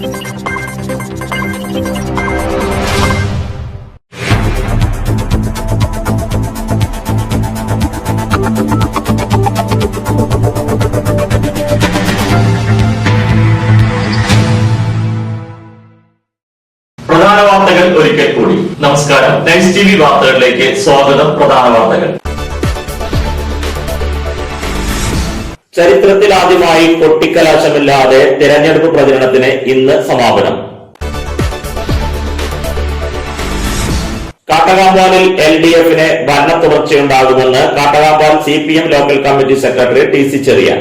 പ്രധാന വാർത്തകൾ ഒരിക്കൽ കൂടി. നമസ്കാരം. നൈസ് TV വാർത്തകളിലേക്ക് സ്വാഗതം. പ്രധാന വാർത്തകൾ. ചരിത്രത്തിൽ ആദ്യമായി കൊട്ടിക്കലാശമില്ലാതെ തിരഞ്ഞെടുപ്പ് പ്രചരണത്തിന് ഇന്ന് സമാപനം. കാട്ടകാമ്പാലിൽ LDF-ന് ഭരണ തുടർച്ചയുണ്ടാകുമെന്ന് Kattakampal CPM local committee secretary TC Cherian.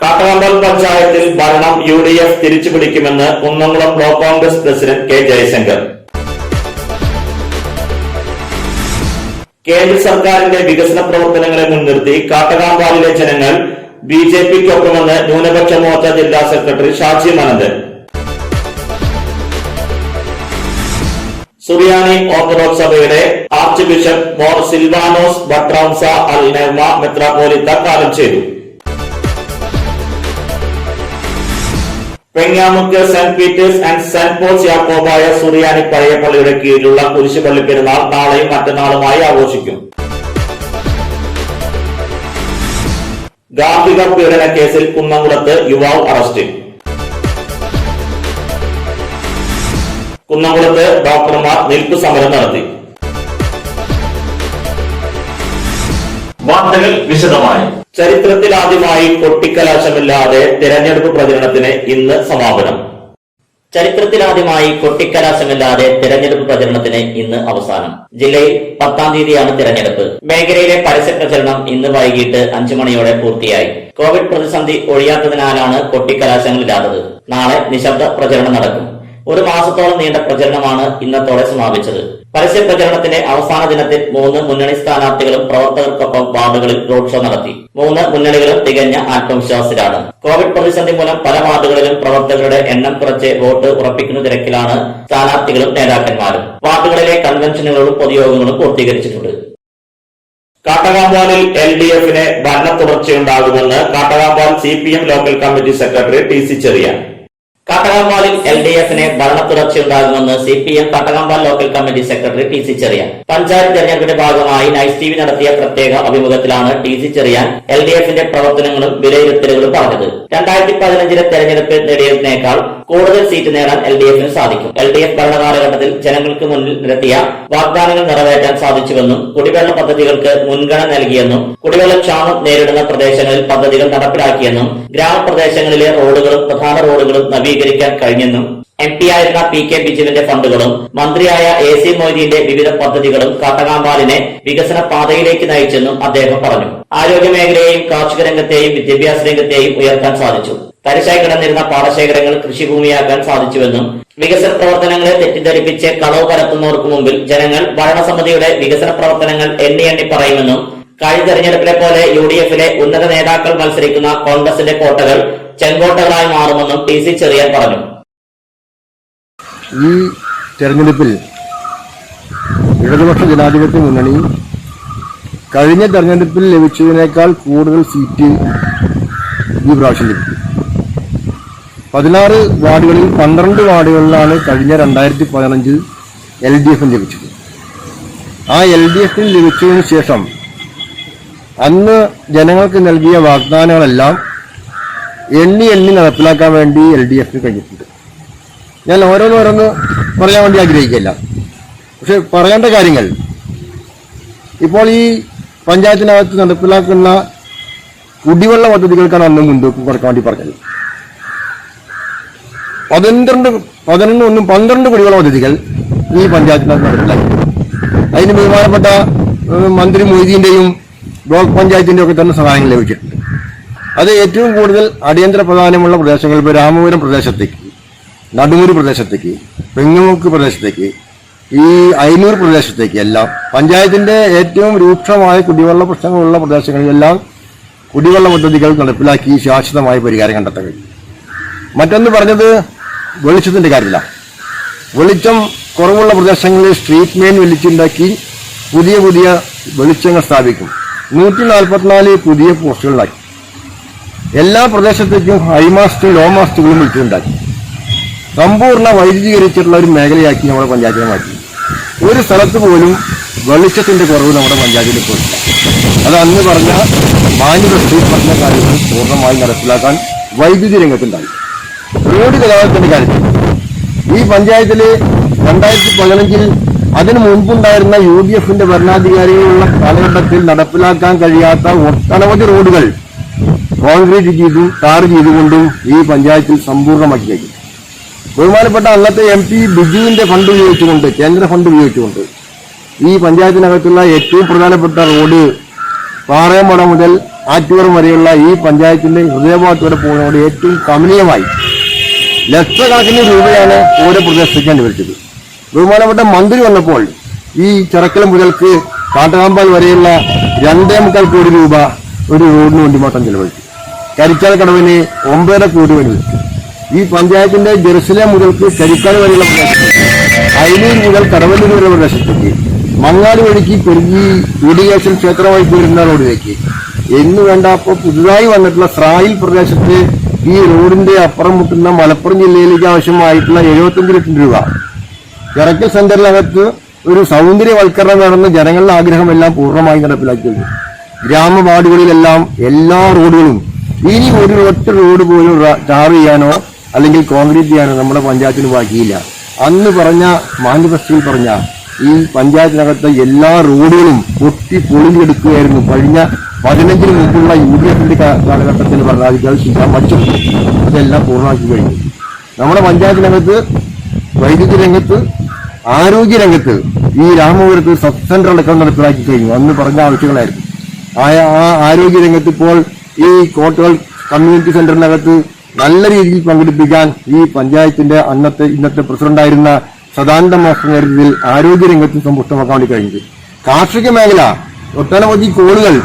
Kattakampal പഞ്ചായത്തിൽ ഭരണം UDF തിരിച്ചുപിടിക്കുമെന്ന് Kunnamkulam block Congress president K Jayashankar. കേന്ദ്ര സർക്കാരിന്റെ വികസന പ്രവർത്തനങ്ങളെ മുൻനിർത്തി കാട്ടകാമ്പാലിലെ ജനങ്ങൾ BJP-ക്കൊപ്പമെന്ന് ന്യൂനപക്ഷ മോർച്ച ജില്ലാ സെക്രട്ടറി ഷാജി മനന്തൻ. സുറിയാനി ഓർത്തഡോക്സ് സഭയുടെ ആർച്ച് ബിഷപ്പ് മോർ സിൽവാനോസ് ബട്രൗൺസ അൽ നെവ്മ മെത്രാപ്പോലിത്ത കാലം ചെയ്തു. Pengamuck saint Peter's and saint Paul's Yakobaya സുറിയാനി പഴയ പള്ളിയുടെ കീഴിലുള്ള കുരിശുപള്ളി പെരുന്നാൾ നാളെയും മറ്റന്നാളുമായി ആഘോഷിക്കും. ഗാർഹിക പീഡന കേസിൽ കുന്നംകുളത്ത് യുവാവ് അറസ്റ്റിൽ. കുന്നംകുളത്ത് ഡോക്ടർമാർ നിൽപ്പ് സമരം നടത്തി. വാർത്തകൾ വിശദമായി. ചരിത്രത്തിൽ ആദ്യമായി കൊട്ടിക്കലാശമില്ലാതെ തിരഞ്ഞെടുപ്പ് പ്രചരണത്തിന് ഇന്ന് സമാപനം. ചരിത്രത്തിലാദ്യമായി കൊട്ടിക്കലാശമില്ലാതെ തിരഞ്ഞെടുപ്പ് പ്രചരണത്തിന് ഇന്ന് അവസാനം. ജില്ലയിൽ 10-ാം തീയതിയാണ് തിരഞ്ഞെടുപ്പ്. മേഖലയിലെ പരസ്യ പ്രചരണം ഇന്ന് വൈകിട്ട് 5 മണിയോടെ പൂർത്തിയായി. കോവിഡ് പ്രതിസന്ധി ഒഴിയാത്തതിനാലാണ് കൊട്ടിക്കലാശങ്ങളില്ലാത്തത്. നാളെ നിശബ്ദ പ്രചരണം നടക്കും. 1 മാസത്തോളം നീണ്ട പ്രചരണമാണ് ഇന്നത്തോടെ സമാപിച്ചത്. പരസ്യ പ്രചരണത്തിന്റെ അവസാന ദിനത്തിൽ 3 മുന്നണി സ്ഥാനാർത്ഥികളും പ്രവർത്തകർക്കൊപ്പം വാർഡുകളിൽ റോഡ് ഷോ നടത്തി. 3 മുന്നണികളും തികഞ്ഞ ആത്മവിശ്വാസത്തിലാണ്. കോവിഡ് പ്രതിസന്ധി മൂലം പല വാർഡുകളിലും പ്രവർത്തകരുടെ എണ്ണം കുറച്ച് വോട്ട് ഉറപ്പിക്കുന്ന തിരക്കിലാണ് സ്ഥാനാർത്ഥികളും നേതാക്കന്മാരും. വാർഡുകളിലെ കൺവെൻഷനുകളും പൊതുയോഗങ്ങളും പൂർത്തീകരിച്ചിട്ടുണ്ട്. കാട്ടകാമ്പാലിൽ LDF-ന് ഭരണ തുടർച്ചയുണ്ടാകുമെന്ന് Kattakampal CPM local committee secretary TC Cherian. കാട്ടകാമ്പാലിൽ LDF-ന് ഭരണ തുടർച്ചയുണ്ടാകുമെന്ന് CPM Kattakampal local committee secretary TC Cherian panchayat തെരഞ്ഞെടുപ്പിന്റെ ഭാഗമായി നൈസ് TV നടത്തിയ പ്രത്യേക അഭിമുഖത്തിലാണ് TC ചെറിയാൻ LDF-ന്റെ പ്രവർത്തനങ്ങളും വിലയിരുത്തലുകളും പറഞ്ഞത്. 2015-ലെ തെരഞ്ഞെടുപ്പിൽ നേടിയതിനേക്കാൾ കൂടുതൽ സീറ്റ് നേടാൻ LDF-ന് സാധിക്കും. LDF ഭരണകാലഘട്ടത്തിൽ ജനങ്ങൾക്ക് മുന്നിൽ നിരത്തിയ വാഗ്ദാനങ്ങൾ നിറവേറ്റാൻ സാധിച്ചുവെന്നും കുടിവെള്ള പദ്ധതികൾക്ക് മുൻഗണന നൽകിയെന്നും കുടിവെള്ളക്ഷാമം നേരിടുന്ന പ്രദേശങ്ങളിൽ പദ്ധതികൾ നടപ്പിലാക്കിയെന്നും ഗ്രാമപ്രദേശങ്ങളിലെ റോഡുകളും പ്രധാന റോഡുകളും നവീകരിക്കാൻ കഴിഞ്ഞെന്നും MP ആയിരുന്ന PK ബിജുവിന്റെ ഫണ്ടുകളും മന്ത്രിയായ AC മൊയ്തീന്റെ വിവിധ പദ്ധതികളും കാട്ടകാമ്പാലിനെ വികസന പാതയിലേക്ക് നയിച്ചെന്നും അദ്ദേഹം പറഞ്ഞു. ആരോഗ്യ മേഖലയെയും കാർഷിക രംഗത്തെയും വിദ്യാഭ്യാസ രംഗത്തെയും ഉയർത്താൻ സാധിച്ചു. തരിശായി കിടന്നിരുന്ന പാടശേഖരങ്ങൾ കൃഷിഭൂമിയാക്കാൻ സാധിച്ചുവെന്നും വികസന പ്രവർത്തനങ്ങളെ തെറ്റിദ്ധരിപ്പിച്ച് കളവ് പരത്തുന്നവർക്ക് മുമ്പിൽ ജനങ്ങൾ ഭരണസമിതിയുടെ വികസന പ്രവർത്തനങ്ങൾ എണ്ണി പറയുമെന്നും കഴിഞ്ഞ തെരഞ്ഞെടുപ്പിലെ പോലെ UDF-ലെ ഉന്നത നേതാക്കൾ മത്സരിക്കുന്ന കോൺഗ്രസിന്റെ കോട്ടകൾ ചെങ്കോട്ടകളായി മാറുമെന്നും TC ചെറിയാൻ പറഞ്ഞു. ഈ തെരഞ്ഞെടുപ്പിൽ ഇടതുപക്ഷ ജനാധിപത്യ മുന്നണി കഴിഞ്ഞ തെരഞ്ഞെടുപ്പിൽ ലഭിച്ചതിനേക്കാൾ കൂടുതൽ സീറ്റ് ഈ പ്രാവശ്യം ലഭിക്കും. 16 വാർഡുകളിൽ 12 വാർഡുകളിലാണ് കഴിഞ്ഞ 2015 LDF-ന് ലഭിച്ചത്. ആ LDF-ന് ലഭിച്ചതിന് ശേഷം അന്ന് ജനങ്ങൾക്ക് നൽകിയ വാഗ്ദാനങ്ങളെല്ലാം എണ്ണി നടപ്പിലാക്കാൻ വേണ്ടി LDF-ന് കഴിഞ്ഞിട്ടുണ്ട്. ഞാൻ ഓരോന്ന് പറയാൻ വേണ്ടി ആഗ്രഹിക്കില്ല. പക്ഷെ പറയേണ്ട കാര്യങ്ങൾ ഇപ്പോൾ ഈ പഞ്ചായത്തിനകത്ത് നടപ്പിലാക്കുന്ന കുടിവെള്ള പദ്ധതികൾക്കാണ് അന്ന് മുൻതൂക്കം കൊടുക്കാൻ വേണ്ടി പറഞ്ഞത്. 12 കുടിവെള്ള പദ്ധതികൾ ഈ പഞ്ചായത്തിനകത്ത് നടപ്പിലാക്കി. അതിന് ബഹുമാനപ്പെട്ട മന്ത്രി മൊയ്തീന്റെയും ബ്ലോക്ക് പഞ്ചായത്തിന്റെ ഒക്കെ തന്നെ സഹായങ്ങൾ ലഭിച്ചിട്ടുണ്ട്. അത് ഏറ്റവും കൂടുതൽ അടിയന്തര പ്രധാനമുള്ള പ്രദേശങ്ങൾ, ഇപ്പോൾ രാമപുരം പ്രദേശത്തേക്ക്, നടുമുറി പ്രദേശത്തേക്ക്, പെങ്ങമുക്ക് പ്രദേശത്തേക്ക്, ഈ അയ്യൂർ പ്രദേശത്തേക്ക് എല്ലാം പഞ്ചായത്തിന്റെ ഏറ്റവും രൂക്ഷമായ കുടിവെള്ള പ്രശ്നങ്ങളുള്ള പ്രദേശങ്ങളിലെല്ലാം കുടിവെള്ള പദ്ധതികൾ നടപ്പിലാക്കി ശാശ്വതമായ പരിഹാരം കണ്ടെത്താൻ കഴിയും. മറ്റൊന്ന് പറഞ്ഞത് വെളിച്ചത്തിന്റെ കാര്യമില്ല. വെളിച്ചം കുറവുള്ള പ്രദേശങ്ങളിൽ സ്ട്രീറ്റ് മെയിൻ വെളിച്ചുണ്ടാക്കി പുതിയ വെളിച്ചങ്ങൾ സ്ഥാപിക്കും. 144 പുതിയ പോസ്റ്റുകളാക്കി. എല്ലാ പ്രദേശത്തേക്കും ഹൈമാസ്റ്റും ലോ മാസ്റ്റുകളും വിളിച്ചുണ്ടാക്കി സമ്പൂർണ്ണ വൈദ്യുതീകരിച്ചിട്ടുള്ള ഒരു മേഖലയാക്കി നമ്മുടെ പഞ്ചായത്തിനെ മാറ്റി. ഒരു സ്ഥലത്ത് പോലും വെളിച്ചത്തിന്റെ കുറവ് നമ്മുടെ പഞ്ചായത്തിൽ പോയില്ല. അത് അന്ന് പറഞ്ഞ മാനിഫെസ്റ്റോയിൽ പറഞ്ഞ കാര്യങ്ങൾ പൂർണ്ണമായി നടപ്പിലാക്കാൻ വൈദ്യുതി രംഗത്തുണ്ടായി. റോഡ് ഗതാഗതത്തിന്റെ കാര്യത്തിൽ ഈ പഞ്ചായത്തിൽ 2015 അതിനു മുൻപുണ്ടായിരുന്ന UDFന്റെ ഭരണാധികാരികളുള്ള കാലഘട്ടത്തിൽ നടപ്പിലാക്കാൻ കഴിയാത്ത ഒട്ടനവധി റോഡുകൾ കോൺക്രീറ്റ് ചെയ്തും ടാർ ചെയ്തുകൊണ്ടും ഈ പഞ്ചായത്തിൽ സമ്പൂർണ്ണമാക്കി കഴിഞ്ഞു. ബഹുമാനപ്പെട്ട അന്നത്തെ MP ബിജുവിന്റെ ഫണ്ട് ഉപയോഗിച്ചുകൊണ്ട്, കേന്ദ്ര ഫണ്ട് ഉപയോഗിച്ചുകൊണ്ട് ഈ പഞ്ചായത്തിനകത്തുള്ള ഏറ്റവും പ്രധാനപ്പെട്ട റോഡ് പാറയമട മുതൽ ആറ്റുവർ വരെയുള്ള ഈ പഞ്ചായത്തിന്റെ ഹൃദയഭാഗത്ത് വരെ പോകുന്നതോടെ ഏറ്റവും കമനീയമായി ലക്ഷക്കണക്കിന് രൂപയാണ് ഓരോ പ്രദേശത്തേക്ക് അനുവദിച്ചത്. ബഹുമാനപ്പെട്ട മന്ത്രി വന്നപ്പോൾ ഈ ചിറക്കൽ മുതൽക്ക് കാട്ടകാമ്പാൽ വരെയുള്ള 2.25 കോടി രൂപ ഒരു റോഡിന് വേണ്ടി മാത്രം ചെലവഴിച്ചു. കരിച്ചാൽ കടവിന് 9.5 കോടി അനുവദിച്ചു. ഈ പഞ്ചായത്തിന്റെ ജെറുസലേം മുതൽക്ക് കരിക്കാൽ വരെയുള്ള പ്രദേശത്തേക്ക്, അയലൂർ മുതൽ കടവല്ലൂർ വരെയുള്ള പ്രദേശത്തേക്ക്, മങ്ങാട് വഴിക്ക് പെരുകി ഇറിഗേഷൻ ക്ഷേത്രമായി പോരുന്ന റോഡിലേക്ക് എന്ന് വേണ്ട അപ്പോൾ പുതുതായി വന്നിട്ടുള്ള സ്രായിൽ പ്രദേശത്ത് ഈ റോഡിന്റെ അപ്പുറം മുട്ടുന്ന മലപ്പുറം ജില്ലയിലേക്ക് ആവശ്യമായിട്ടുള്ള 75 ലക്ഷം രൂപ ചിറക്കൽ സെന്ററിനകത്ത് ഒരു സൗന്ദര്യവൽക്കരണം നടന്ന ജനങ്ങളുടെ ആഗ്രഹമെല്ലാം പൂർണ്ണമായി നടപ്പിലാക്കി കഴിഞ്ഞു. ഗ്രാമവാർഡുകളിലെല്ലാം എല്ലാ റോഡുകളും ഇനി ഒരു ഒറ്റ റോഡ് പോലും ടാർ ചെയ്യാനോ അല്ലെങ്കിൽ കോൺക്രീറ്റ് ചെയ്യാനോ നമ്മുടെ പഞ്ചായത്തിന് ബാക്കിയില്ല. അന്ന് പറഞ്ഞ മാനിഫെസ്റ്റോയിൽ പറഞ്ഞ ഈ പഞ്ചായത്തിനകത്തെ എല്ലാ റോഡുകളും പൊട്ടി പൊളിഞ്ഞെടുക്കുകയായിരുന്നു. കഴിഞ്ഞ 15 മുമ്പുള്ള UDFന്റെ കാലഘട്ടത്തിൽ ഭരണാധികാരി ചെയ്യാൻ മറ്റും അതെല്ലാം പൂർണ്ണമാക്കി കഴിഞ്ഞു. നമ്മുടെ പഞ്ചായത്തിനകത്ത് വൈദ്യുതി രംഗത്ത്, ആരോഗ്യ രംഗത്ത് ഈ രാമപുരത്ത് സബ് സെന്റർ അടക്കം നടപ്പിലാക്കി കഴിഞ്ഞു. അന്ന് പറഞ്ഞ ആവശ്യങ്ങളായിരുന്നു. ആ ആരോഗ്യ രംഗത്ത് ഇപ്പോൾ ഈ കോട്ടകൾ കമ്മ്യൂണിറ്റി സെന്ററിനകത്ത് നല്ല രീതിയിൽ പങ്കെടുപ്പിക്കാൻ ഈ പഞ്ചായത്തിന്റെ ഇന്നത്തെ പ്രസിഡന്റായിരുന്ന സദാനന്ദ മാസ്റ്റർ നേതൃത്വത്തിൽ ആരോഗ്യ രംഗത്ത് സമ്പുഷ്ടമാക്കാൻ വേണ്ടി കഴിഞ്ഞത്. കാർഷിക മേഖല ഒട്ടനവധി കോളുകൾ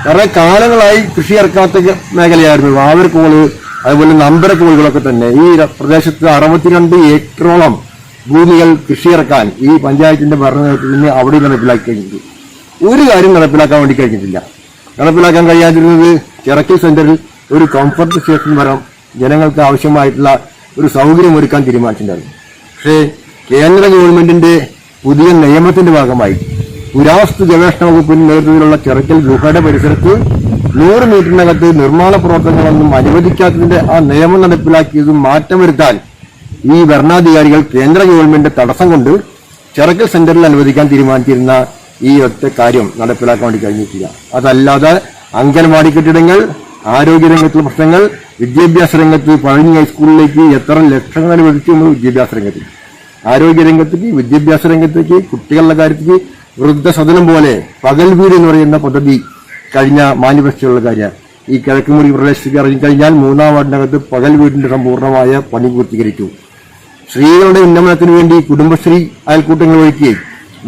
കുറെ കാലങ്ങളായി കൃഷി ഇറക്കാത്ത മേഖലയായിരുന്നു. വാവരക്കോള്, അതുപോലെ നമ്പര കോളുകളൊക്കെ തന്നെ ഈ പ്രദേശത്ത് 62 ഏക്കറോളം ഭൂമികൾ കൃഷി ഇറക്കാൻ ഈ പഞ്ചായത്തിന്റെ ഭരണനേതൃത്വത്തിന് അവിടെ നടപ്പിലാക്കി കഴിഞ്ഞിട്ടുണ്ട്. ഒരു കാര്യം നടപ്പിലാക്കാൻ വേണ്ടി കഴിഞ്ഞിട്ടില്ല. നടപ്പിലാക്കാൻ കഴിയാതിരുന്നത് ചിറക്കൽ സെന്ററിൽ ഒരു കംഫർട്ട് സ്റ്റേഷൻ വരാം ജനങ്ങൾക്ക് ആവശ്യമായിട്ടുള്ള ഒരു സൗകര്യം ഒരുക്കാൻ തീരുമാനിച്ചിട്ടുണ്ടായിരുന്നു. പക്ഷേ കേന്ദ്ര ഗവൺമെന്റിന്റെ പുതിയ നിയമത്തിന്റെ ഭാഗമായി പുരാവസ്തു ഗവേഷണ വകുപ്പിന്റെ നേതൃത്വത്തിലുള്ള ചിറക്കൽ ഗുഹയുടെ പരിസരത്ത് 100 മീറ്ററിനകത്ത് നിർമ്മാണ പ്രവർത്തനങ്ങളൊന്നും അനുവദിക്കാത്തതിന്റെ ആ നിയമം നടപ്പിലാക്കിയതും മാറ്റം വരുത്താൻ ഈ ഭരണാധികാരികൾ കേന്ദ്ര ഗവൺമെന്റ് തടസ്സം കൊണ്ട് ചിറക്കൽ സെന്ററിൽ അനുവദിക്കാൻ തീരുമാനിച്ചിരുന്ന ഈ ഒറ്റ കാര്യം നടപ്പിലാക്കാൻ വേണ്ടി കഴിഞ്ഞിട്ടില്ല. അതല്ലാതെ അംഗൻവാടി കെട്ടിടങ്ങൾ, ആരോഗ്യരംഗത്തുള്ള പ്രശ്നങ്ങൾ, വിദ്യാഭ്യാസ രംഗത്ത് പഴഞ്ഞ ഹൈസ്കൂളിലേക്ക് എത്ര ലക്ഷങ്ങൾ അനുവദിച്ചു നമ്മൾ വിദ്യാഭ്യാസ രംഗത്ത്, ആരോഗ്യരംഗത്തേക്ക്, വിദ്യാഭ്യാസ രംഗത്തേക്ക്, കുട്ടികളുടെ കാര്യത്തേക്ക് വൃദ്ധസദനം പോലെ പകൽ വീട് എന്ന് പറയുന്ന പദ്ധതി കഴിഞ്ഞ മാനിഫെസ്റ്റോയുള്ള കാര്യമാണ്. ഈ കിഴക്കുമുറി പ്രദേശത്തേക്ക് ഇറങ്ങിക്കഴിഞ്ഞാൽ 3-ാം വാർഡിനകത്ത് പകൽ വീടിന്റെ സമ്പൂർണ്ണമായ പണി പൂർത്തീകരിച്ചു. സ്ത്രീകളുടെ ഉന്നമനത്തിന് വേണ്ടി കുടുംബശ്രീ അയൽക്കൂട്ടങ്ങൾ വഴിക്ക്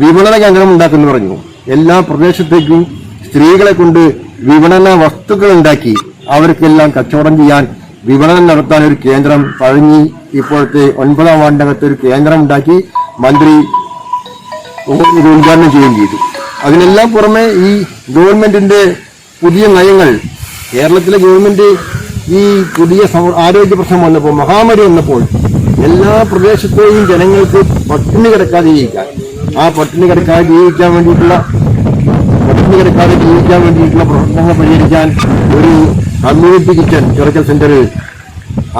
വിപണന കേന്ദ്രം ഉണ്ടാക്കുമെന്ന് പറഞ്ഞു. എല്ലാ പ്രദേശത്തേക്കും സ്ത്രീകളെ കൊണ്ട് വിപണന വസ്തുക്കൾ ഉണ്ടാക്കി അവർക്കെല്ലാം കച്ചവടം ചെയ്യാൻ, വിപണനം നടത്താൻ ഒരു കേന്ദ്രം പഴഞ്ഞി ഇപ്പോഴത്തെ 9-ാം വാർഡിനകത്ത് ഒരു കേന്ദ്രം ഉണ്ടാക്കി മന്ത്രി ഉദ്ഘാടനം ചെയ്യുകയും ചെയ്തു. അതിനെല്ലാം പുറമെ ഈ ഗവൺമെന്റിന്റെ പുതിയ നയങ്ങൾ, കേരളത്തിലെ ഗവൺമെന്റ് ഈ പുതിയ ആരോഗ്യ പ്രശ്നം വന്നപ്പോൾ, മഹാമാരി വന്നപ്പോൾ എല്ലാ പ്രദേശത്തെയും ജനങ്ങൾക്ക് പട്ടിണി കിടക്കാതെ ജീവിക്കാൻ, ആ പട്ടിണി കിടക്കാതെ ജീവിക്കാൻ വേണ്ടിയിട്ടുള്ള പ്രശ്നങ്ങൾ പരിഹരിക്കാൻ ഒരു കമ്മ്യൂണിറ്റി കിച്ചൺ ചിറക്കൽ സെന്ററിൽ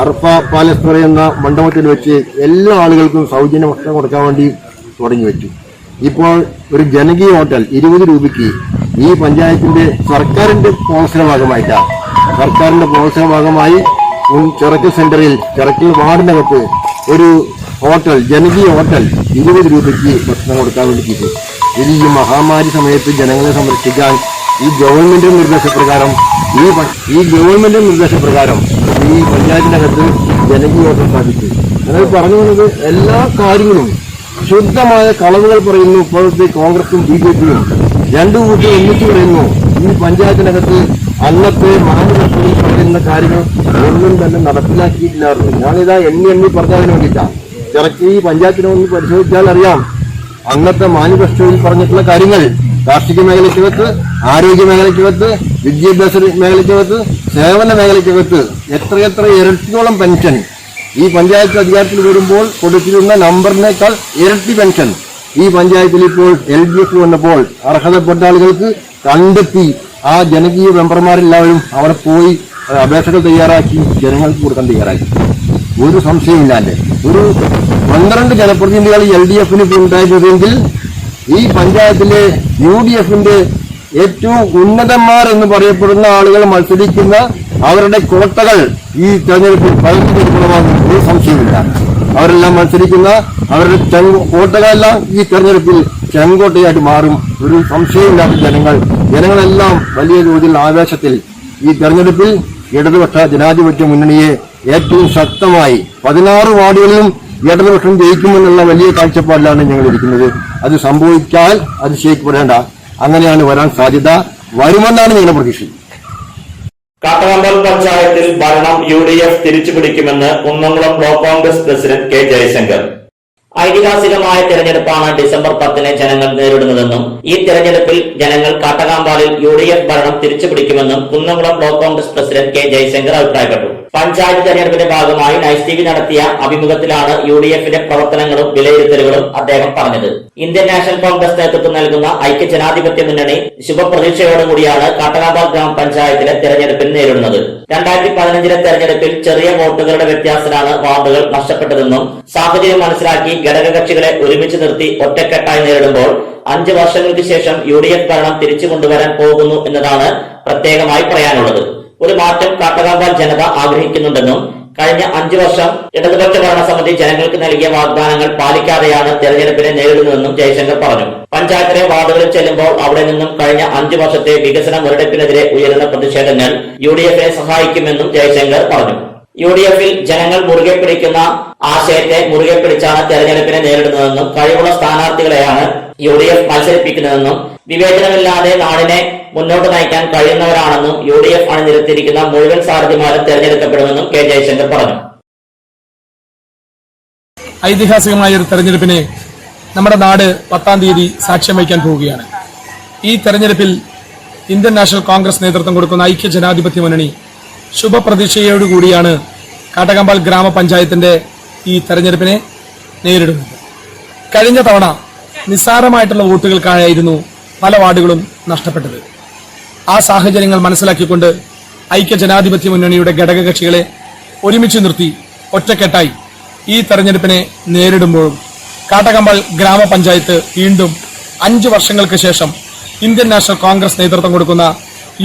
അർഫ പാലസ് പറയുന്ന മണ്ഡപത്തിൽ വെച്ച് എല്ലാ ആളുകൾക്കും സൗജന്യ ഭക്ഷണം കൊടുക്കാൻ വേണ്ടി തുടങ്ങി വെച്ചു. ഇപ്പോൾ ഒരു ജനകീയ ഹോട്ടൽ 20 രൂപയ്ക്ക് ഈ പഞ്ചായത്തിന്റെ സർക്കാരിന്റെ പോളിസിയുടെ ഭാഗമായി ചിറക്കൽ സെന്ററിൽ ചിറക്കൽ വാർഡിനകത്ത് ഒരു ഹോട്ടൽ, ജനകീയ ഹോട്ടൽ 20 രൂപയ്ക്ക് ഭക്ഷണം കൊടുക്കാൻ വേണ്ടി ചെയ്തു. ഇത് ഈ മഹാമാരി സമയത്ത് ജനങ്ങളെ സംരക്ഷിക്കാൻ ഈ ഗവൺമെന്റിന്റെ നിർദ്ദേശപ്രകാരം ഈ പഞ്ചായത്തിനകത്ത് ജനകീയ ഹോട്ടൽ സ്ഥാപിച്ചു. അതായത് പറഞ്ഞു വന്നത് എല്ലാ കാര്യങ്ങളും ശുദ്ധമായ കളവുകൾ പറയുന്നു. ഇപ്പോഴത്തെ കോൺഗ്രസും BJPയും രണ്ടു കൂട്ടി ഒന്നിച്ചു പറയുന്നു. ഈ പഞ്ചായത്തിനകത്ത് അന്നത്തെ മാനിഫെസ്റ്റോയിൽ പറയുന്ന കാര്യങ്ങൾ ഒന്നും തന്നെ നടപ്പിലാക്കിയിട്ടില്ലായിരുന്നു. ഞാനിതാ എണ്ണി പറഞ്ഞതിന് വേണ്ടിയിട്ടാണ്. ചിറക്കി ഈ പഞ്ചായത്തിനെ ഒന്ന് പരിശോധിച്ചാൽ അറിയാം, അന്നത്തെ മാനിഫെസ്റ്റോയിൽ പറഞ്ഞിട്ടുള്ള കാര്യങ്ങൾ കാർഷിക മേഖലയ്ക്കകത്ത്, ആരോഗ്യ മേഖലയ്ക്കകത്ത്, വിദ്യാഭ്യാസ മേഖലയ്ക്കകത്ത്, സേവന മേഖലയ്ക്കകത്ത് എത്രയെത്ര ഇരട്ടിയോളം പെൻഷൻ ഈ പഞ്ചായത്ത് അധികാരത്തിൽ വരുമ്പോൾ കൊടുത്തിരുന്ന നമ്പറിനേക്കാൾ ഇരട്ടി പെൻഷൻ ഈ പഞ്ചായത്തിൽ ഇപ്പോൾ LDF വന്നപ്പോൾ അർഹതപ്പെട്ട ആളുകൾക്ക് കണ്ടെത്തി ആ ജനകീയ മെമ്പർമാരെല്ലാവരും അവിടെ പോയി അപേക്ഷകൾ തയ്യാറാക്കി ജനങ്ങൾക്ക് കൊടുക്കാൻ തയ്യാറാക്കി. ഒരു സംശയമില്ലാണ്ട് ഒരു 12 ജനപ്രതിനിധികൾ LDFന് ഉണ്ടായിരുന്നെങ്കിൽ ഈ പഞ്ചായത്തിലെ UDFന്റെ ഏറ്റവും ഉന്നതന്മാർ എന്ന് പറയപ്പെടുന്ന ആളുകൾ മത്സരിക്കുന്ന അവരുടെ കോട്ടകൾ ഈ തെരഞ്ഞെടുപ്പിൽ പലർക്കും ഒരു സംശയമില്ല. അവരെല്ലാം മത്സരിക്കുന്ന അവരുടെ കോട്ടകളെല്ലാം ഈ തെരഞ്ഞെടുപ്പിൽ ചെങ്കോട്ടയായിട്ട് മാറും. ഒരു സംശയമില്ലാത്ത ജനങ്ങളെല്ലാം വലിയ തോതിൽ ആവേശത്തിൽ ഈ തെരഞ്ഞെടുപ്പിൽ ഇടതുപക്ഷ ജനാധിപത്യ മുന്നണിയെ ഏറ്റവും ശക്തമായി 16 വാർഡുകളിലും ഇടതുപക്ഷം ജയിക്കുമെന്നുള്ള വലിയ കാഴ്ചപ്പാടിലാണ് ഞങ്ങൾ ഇരിക്കുന്നത്. അത് സംഭവിച്ചാൽ അതിശയിക്കപ്പെടേണ്ട, അങ്ങനെയാണ് വരാൻ സാധ്യത, വരുമെന്നാണ് ഞങ്ങളുടെ പ്രതീക്ഷ. കാട്ടകമ്പൽ പഞ്ചായത്തിൽ ഭരണം UDF തിരിച്ചുപിടിക്കുമെന്ന് Kunnamkulam block Congress president K. Jayashankar. ഐതിഹാസികമായ തെരഞ്ഞെടുപ്പാണ് ഡിസംബർ 10 ജനങ്ങൾ നേരിടുന്നതെന്നും ഈ തെരഞ്ഞെടുപ്പിൽ ജനങ്ങൾ കാട്ടകാമ്പാലിൽ UDF ഭരണം തിരിച്ചുപിടിക്കുമെന്നും Kunnamkulam block Congress president K. Jayashankar അഭിപ്രായപ്പെട്ടു. പഞ്ചായത്ത് തെരഞ്ഞെടുപ്പിന്റെ ഭാഗമായി നൈസ് TV നടത്തിയ അഭിമുഖത്തിലാണ് UDFന്റെ പ്രവർത്തനങ്ങളും വിലയിരുത്തലുകളും അദ്ദേഹം പറഞ്ഞത്. ഇന്ത്യൻ നാഷണൽ കോൺഗ്രസ് നേതൃത്വം നൽകുന്ന ഐക്യജനാധിപത്യ മുന്നണി ശുഭപ്രതീക്ഷയോടുകൂടിയാണ് കാട്ടകാമ്പാൽ ഗ്രാമപഞ്ചായത്തിലെ തെരഞ്ഞെടുപ്പിൽ നേരിടുന്നത്. 2015 തെരഞ്ഞെടുപ്പിൽ ചെറിയ വോട്ടുകളുടെ വ്യത്യാസത്തിലാണ് വാർഡുകൾ നഷ്ടപ്പെട്ടതെന്നും സാഹചര്യം മനസ്സിലാക്കി ഘടകകക്ഷികളെ ഒരുമിച്ച് നിർത്തി ഒറ്റക്കെട്ടായി നേരിടുമ്പോൾ 5 വർഷങ്ങൾക്ക് ശേഷം UDF ഭരണം തിരിച്ചു കൊണ്ടുവരാൻ പോകുന്നു എന്നതാണ് പ്രത്യേകമായി പറയാനുള്ളത്. ഒരു മാറ്റം കാട്ടകാമ്പാൽ ജനത ആഗ്രഹിക്കുന്നുണ്ടെന്നും കഴിഞ്ഞ 5 വർഷം ഇടതുപക്ഷ ഭരണസമിതി ജനങ്ങൾക്ക് നൽകിയ വാഗ്ദാനങ്ങൾ പാലിക്കാതെയാണ് തെരഞ്ഞെടുപ്പിനെ നേരിടുന്നതെന്നും ജയശങ്കർ പറഞ്ഞു. പഞ്ചായത്തിലെ വാർഡുകളിൽ ചെല്ലുമ്പോൾ അവിടെ നിന്നും കഴിഞ്ഞ 5 വർഷത്തെ വികസന മുരടിപ്പിനെതിരെ ഉയരുന്ന പ്രതിഷേധങ്ങൾ UDFനെ സഹായിക്കുമെന്നും ജയശങ്കർ പറഞ്ഞു. UDFൽ ജനങ്ങൾ മുറുകെ പിടിക്കുന്ന ആശയത്തെ മുറുകെ പിടിച്ചാണ് തെരഞ്ഞെടുപ്പിനെ നേരിടുന്നതെന്നും കഴിവുള്ള സ്ഥാനാർത്ഥികളെയാണ് UDF മത്സരിപ്പിക്കുന്നതെന്നും വിവേചനമില്ലാതെ നാടിനെ മുന്നോട്ട് നയിക്കാൻ കഴിയുന്നവരാണെന്നും UDF അണിനിരത്തിയിരിക്കുന്ന മുഴുവൻ സാരഥിമാരും തെരഞ്ഞെടുക്കപ്പെടുമെന്നും K. ജയശങ്കർ പറഞ്ഞു. ഐതിഹാസികമായ ഒരു തെരഞ്ഞെടുപ്പിനെ നമ്മുടെ നാട് 10-ാം തീയതി സാക്ഷ്യം വഹിക്കാൻ പോവുകയാണ്. ഈ തെരഞ്ഞെടുപ്പിൽ ഇന്ത്യൻ നാഷണൽ കോൺഗ്രസ് നേതൃത്വം കൊടുക്കുന്ന ഐക്യ ജനാധിപത്യ മുന്നണി ശുഭപ്രതീക്ഷയോടുകൂടിയാണ് കാട്ടകമ്പാൽ ഗ്രാമപഞ്ചായത്തിന്റെ ഈ തെരഞ്ഞെടുപ്പിനെ നേരിടുന്നത്. കഴിഞ്ഞ തവണ നിസ്സാരമായിട്ടുള്ള വോട്ടുകൾക്കായിരുന്നു പല വാർഡുകളും നഷ്ടപ്പെട്ടത്. ആ സാഹചര്യങ്ങൾ മനസ്സിലാക്കിക്കൊണ്ട് ഐക്യ ജനാധിപത്യ മുന്നണിയുടെ ഘടകകക്ഷികളെ ഒരുമിച്ച് നിർത്തി ഒറ്റക്കെട്ടായി ഈ തെരഞ്ഞെടുപ്പിനെ നേരിടുമ്പോഴും കാട്ടകമ്പാൽ ഗ്രാമപഞ്ചായത്ത് വീണ്ടും 5 വർഷങ്ങൾക്ക് ശേഷം ഇന്ത്യൻ നാഷണൽ കോൺഗ്രസ് നേതൃത്വം കൊടുക്കുന്ന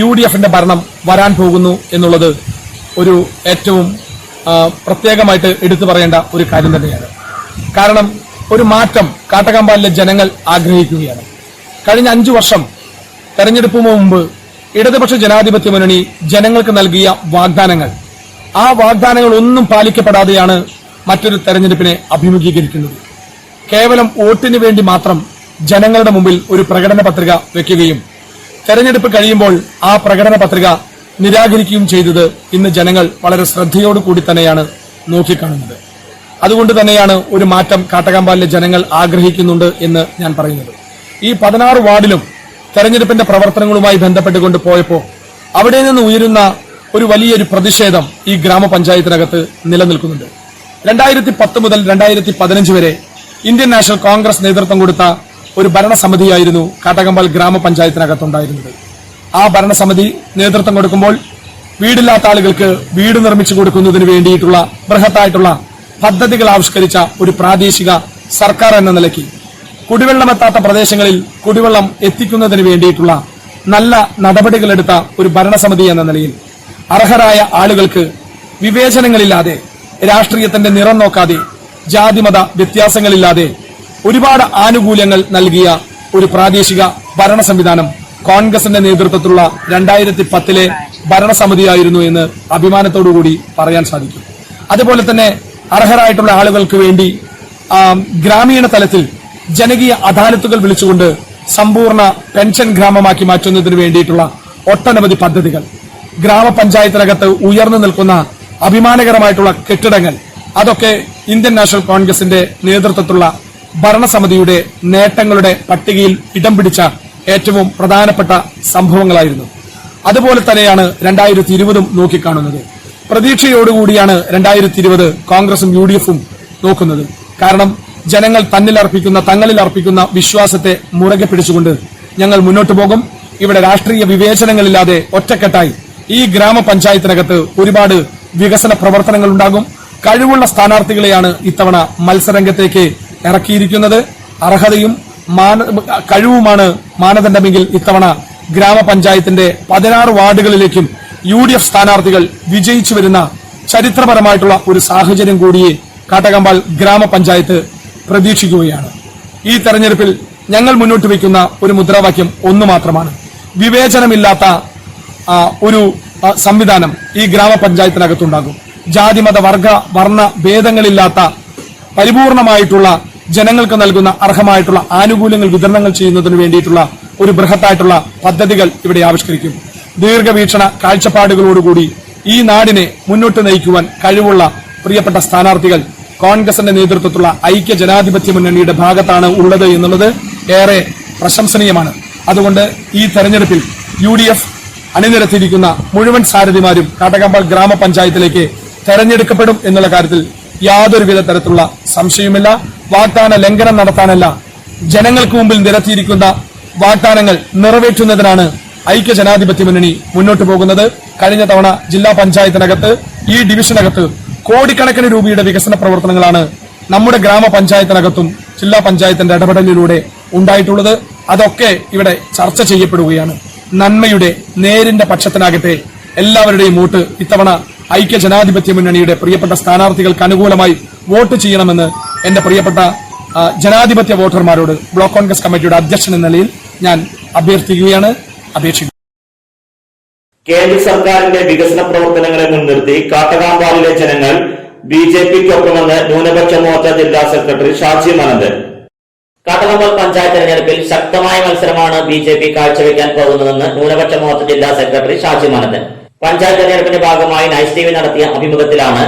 UDFന്റെ ഭരണം വരാൻ പോകുന്നു എന്നുള്ളത് ഒരു ഏറ്റവും പ്രത്യേകമായിട്ട് എടുത്തു പറയേണ്ട ഒരു കാര്യം തന്നെയാണ്. കാരണം ഒരു മാറ്റം കാട്ടകമ്പാലിലെ ജനങ്ങൾ ആഗ്രഹിക്കുകയാണ്. കഴിഞ്ഞ 5 വർഷം തെരഞ്ഞെടുപ്പ് മുമ്പ് ഇടതുപക്ഷ ജനാധിപത്യ മുന്നണി ജനങ്ങൾക്ക് നൽകിയ വാഗ്ദാനങ്ങൾ, ആ വാഗ്ദാനങ്ങൾ ഒന്നും പാലിക്കപ്പെടാതെയാണ് മറ്റൊരു തെരഞ്ഞെടുപ്പിനെ അഭിമുഖീകരിക്കുന്നത്. കേവലം വോട്ടിന് വേണ്ടി മാത്രം ജനങ്ങളുടെ മുമ്പിൽ ഒരു പ്രകടന പത്രിക വെക്കുകയും തെരഞ്ഞെടുപ്പ് കഴിയുമ്പോൾ ആ പ്രകടന പത്രിക നിരാകരിക്കുകയും ചെയ്തത് ഇന്ന് ജനങ്ങൾ വളരെ ശ്രദ്ധയോടുകൂടി തന്നെയാണ് നോക്കിക്കാണുന്നത്. അതുകൊണ്ട് തന്നെയാണ് ഒരു മാറ്റം കാട്ടകമ്പാലിലെ ജനങ്ങൾ ആഗ്രഹിക്കുന്നുണ്ട് എന്ന് ഞാൻ പറയുന്നത്. ഈ 16 വാർഡിലും തെരഞ്ഞെടുപ്പിന്റെ പ്രവർത്തനങ്ങളുമായി ബന്ധപ്പെട്ടുകൊണ്ട് പോയപ്പോൾ അവിടെ നിന്ന് ഉയരുന്ന ഒരു വലിയൊരു പ്രതിഷേധം ഈ ഗ്രാമപഞ്ചായത്തിനകത്ത് നിലനിൽക്കുന്നുണ്ട്. 2010 മുതൽ 2015 വരെ ഇന്ത്യൻ നാഷണൽ കോൺഗ്രസ് നേതൃത്വം കൊടുത്ത ഒരു ഭരണസമിതിയായിരുന്നു കാട്ടകമ്പാൽ ഗ്രാമപഞ്ചായത്തിനകത്തുണ്ടായിരുന്നത്. ആ ഭരണസമിതി നേതൃത്വം കൊടുക്കുമ്പോൾ വീടില്ലാത്ത ആളുകൾക്ക് വീട് നിർമ്മിച്ചു കൊടുക്കുന്നതിന് വേണ്ടിയിട്ടുള്ള ബൃഹത്തായിട്ടുള്ള പദ്ധതികൾ ആവിഷ്കരിച്ച ഒരു പ്രാദേശിക സർക്കാർ എന്ന നിലയ്ക്ക് കുടിവെള്ളമെത്താത്ത പ്രദേശങ്ങളിൽ കുടിവെള്ളം എത്തിക്കുന്നതിന് വേണ്ടിയിട്ടുള്ള നല്ല നടപടികളെടുത്ത ഒരു ഭരണസമിതി എന്ന നിലയിൽ അർഹരായ ആളുകൾക്ക് വിവേചനങ്ങളില്ലാതെ, രാഷ്ട്രീയത്തിന്റെ നിറം നോക്കാതെ, ജാതിമത വ്യത്യാസങ്ങളില്ലാതെ ഒരുപാട് ആനുകൂല്യങ്ങൾ നൽകിയ ഒരു പ്രാദേശിക ഭരണ സംവിധാനം കോൺഗ്രസിന്റെ നേതൃത്വത്തിലുള്ള 2010 ഭരണസമിതിയായിരുന്നു എന്ന് അഭിമാനത്തോടുകൂടി പറയാൻ സാധിക്കും. അതുപോലെ തന്നെ അർഹരായിട്ടുള്ള ആളുകൾക്ക് വേണ്ടി ഗ്രാമീണ തലത്തിൽ ജനകീയ അദാലത്തുകൾ വിളിച്ചുകൊണ്ട് സമ്പൂർണ്ണ പെൻഷൻ ഗ്രാമമാക്കി മാറ്റുന്നതിന് വേണ്ടിയിട്ടുള്ള ഒട്ടനവധി പദ്ധതികൾ, ഗ്രാമപഞ്ചായത്തിനകത്ത് ഉയർന്നു നിൽക്കുന്ന അഭിമാനകരമായിട്ടുള്ള കെട്ടിടങ്ങൾ, അതൊക്കെ ഇന്ത്യൻ നാഷണൽ കോൺഗ്രസിന്റെ നേതൃത്വത്തിലുള്ള ഭരണസമിതിയുടെ നേട്ടങ്ങളുടെ പട്ടികയിൽ ഇടം പിടിച്ച ഏറ്റവും പ്രധാനപ്പെട്ട സംഭവങ്ങളായിരുന്നു. അതുപോലെ തന്നെയാണ് 2020 നോക്കിക്കാണുന്നത്. പ്രതീക്ഷയോടുകൂടിയാണ് 2020 കോൺഗ്രസും UDF-ഉം നോക്കുന്നത്. കാരണം ജനങ്ങൾ തങ്ങളിൽ അർപ്പിക്കുന്ന വിശ്വാസത്തെ മുറുകെ പിടിച്ചുകൊണ്ട് ഞങ്ങൾ മുന്നോട്ട് പോകും. ഇവിടെ രാഷ്ട്രീയ വിവേചനങ്ങളില്ലാതെ ഒറ്റക്കെട്ടായി ഈ ഗ്രാമപഞ്ചായത്തിനകത്ത് ഒരുപാട് വികസന പ്രവർത്തനങ്ങൾ ഉണ്ടാകും. കഴിവുള്ള സ്ഥാനാർത്ഥികളെയാണ് ഇത്തവണ മത്സരരംഗത്തേക്ക് ഇറക്കിയിരിക്കുന്നത്. അർഹതയും കഴിവുമാണ് മാനദണ്ഡമെങ്കിൽ ഇത്തവണ ഗ്രാമപഞ്ചായത്തിന്റെ 16 വാർഡുകളിലേക്കും UDF സ്ഥാനാർത്ഥികൾ വിജയിച്ചു വരുന്ന ചരിത്രപരമായിട്ടുള്ള ഒരു സാഹചര്യം കൂടിയേ കാട്ടകമ്പാൽ ഗ്രാമപഞ്ചായത്ത് പ്രതീക്ഷിക്കുകയാണ്. ഈ തെരഞ്ഞെടുപ്പിൽ ഞങ്ങൾ മുന്നോട്ട് വയ്ക്കുന്ന ഒരു മുദ്രാവാക്യം ഒന്നു മാത്രമാണ്: വിവേചനമില്ലാത്ത ഒരു സംവിധാനം ഈ ഗ്രാമപഞ്ചായത്തിനകത്തുണ്ടാകും. ജാതിമത വർണ്ണ ഭേദങ്ങളില്ലാത്ത പരിപൂർണമായിട്ടുള്ള ജനങ്ങൾക്ക് നൽകുന്ന അർഹമായിട്ടുള്ള ആനുകൂല്യങ്ങൾ വിതരണങ്ങൾ ചെയ്യുന്നതിന് വേണ്ടിയിട്ടുള്ള ഒരു ബൃഹത്തായിട്ടുള്ള പദ്ധതികൾ ഇവിടെ ആവിഷ്കരിക്കും. ദീർഘവീക്ഷണ കാഴ്ചപ്പാടുകളോടുകൂടി ഈ നാടിനെ മുന്നോട്ട് നയിക്കുവാൻ കഴിവുള്ള പ്രിയപ്പെട്ട സ്ഥാനാർത്ഥികൾ കോൺഗ്രസിന്റെ നേതൃത്വത്തിലുള്ള ഐക്യ ജനാധിപത്യ മുന്നണിയുടെ ഭാഗത്താണ് ഉള്ളത് എന്നുള്ളത് ഏറെ പ്രശംസനീയമാണ്. അതുകൊണ്ട് ഈ തെരഞ്ഞെടുപ്പിൽ UDF അണിനിരത്തിയിരിക്കുന്ന മുഴുവൻ സാരഥിമാരും കാട്ടകമ്പാൽ ഗ്രാമപഞ്ചായത്തിലേക്ക് തെരഞ്ഞെടുക്കപ്പെടും എന്നുള്ള കാര്യത്തിൽ യാതൊരുവിധ തരത്തിലുള്ള സംശയവുമില്ല. വാഗ്ദാന ലംഘനം നടത്താനല്ല, ജനങ്ങൾക്ക് മുമ്പിൽ നിരത്തിയിരിക്കുന്ന വാഗ്ദാനങ്ങൾ നിറവേറ്റുന്നതിനാണ് ഐക്യ ജനാധിപത്യ മുന്നണി മുന്നോട്ട് പോകുന്നത്. കഴിഞ്ഞ തവണ ജില്ലാ പഞ്ചായത്തിനകത്ത് ഈ ഡിവിഷനകത്ത് കോടിക്കണക്കിന് രൂപയുടെ വികസന പ്രവർത്തനങ്ങളാണ് നമ്മുടെ ഗ്രാമപഞ്ചായത്തിനകത്തും ജില്ലാ പഞ്ചായത്തിന്റെ ഇടപെടലിലൂടെ ഉണ്ടായിട്ടുള്ളത്. അതൊക്കെ ഇവിടെ ചർച്ച ചെയ്യപ്പെടുകയാണ്. നന്മയുടെ നേരിന്റെ പക്ഷത്തിനാകട്ടെ എല്ലാവരുടെയും വോട്ട് ഇത്തവണ ഐക്യ ജനാധിപത്യ മുന്നണിയുടെ പ്രിയപ്പെട്ട സ്ഥാനാർത്ഥികൾക്ക് അനുകൂലമായി വോട്ട് ചെയ്യണമെന്ന് എന്റെ പ്രിയപ്പെട്ട ജനാധിപത്യ വോട്ടർമാരോട് ബ്ലോക്ക് കോൺഗ്രസ് കമ്മിറ്റിയുടെ അധ്യക്ഷൻ എന്ന നിലയിൽ ഞാൻ അഭ്യർത്ഥിക്കുകയാണ്, അപേക്ഷിക്കുന്നു. കേന്ദ്ര സർക്കാരിന്റെ വികസന പ്രവർത്തനങ്ങളെ മുൻനിർത്തി കാട്ടകാമ്പാലിലെ ജനങ്ങൾ BJP-ക്കൊപ്പമെന്ന് ന്യൂനപക്ഷ മോർച്ച ജില്ലാ സെക്രട്ടറി ഷാജി മനന്തൻ. കാട്ടകമ്പാൽ പഞ്ചായത്ത് തെരഞ്ഞെടുപ്പിൽ ശക്തമായ മത്സരമാണ് BJP കാഴ്ചവെക്കാൻ പോകുന്നതെന്ന് ന്യൂനപക്ഷ മോർച്ച ജില്ലാ സെക്രട്ടറി ഷാജി മനന്തൻ പഞ്ചായത്ത് തെരഞ്ഞെടുപ്പിന്റെ ഭാഗമായി നൈസ് TV നടത്തിയ അഭിമുഖത്തിലാണ്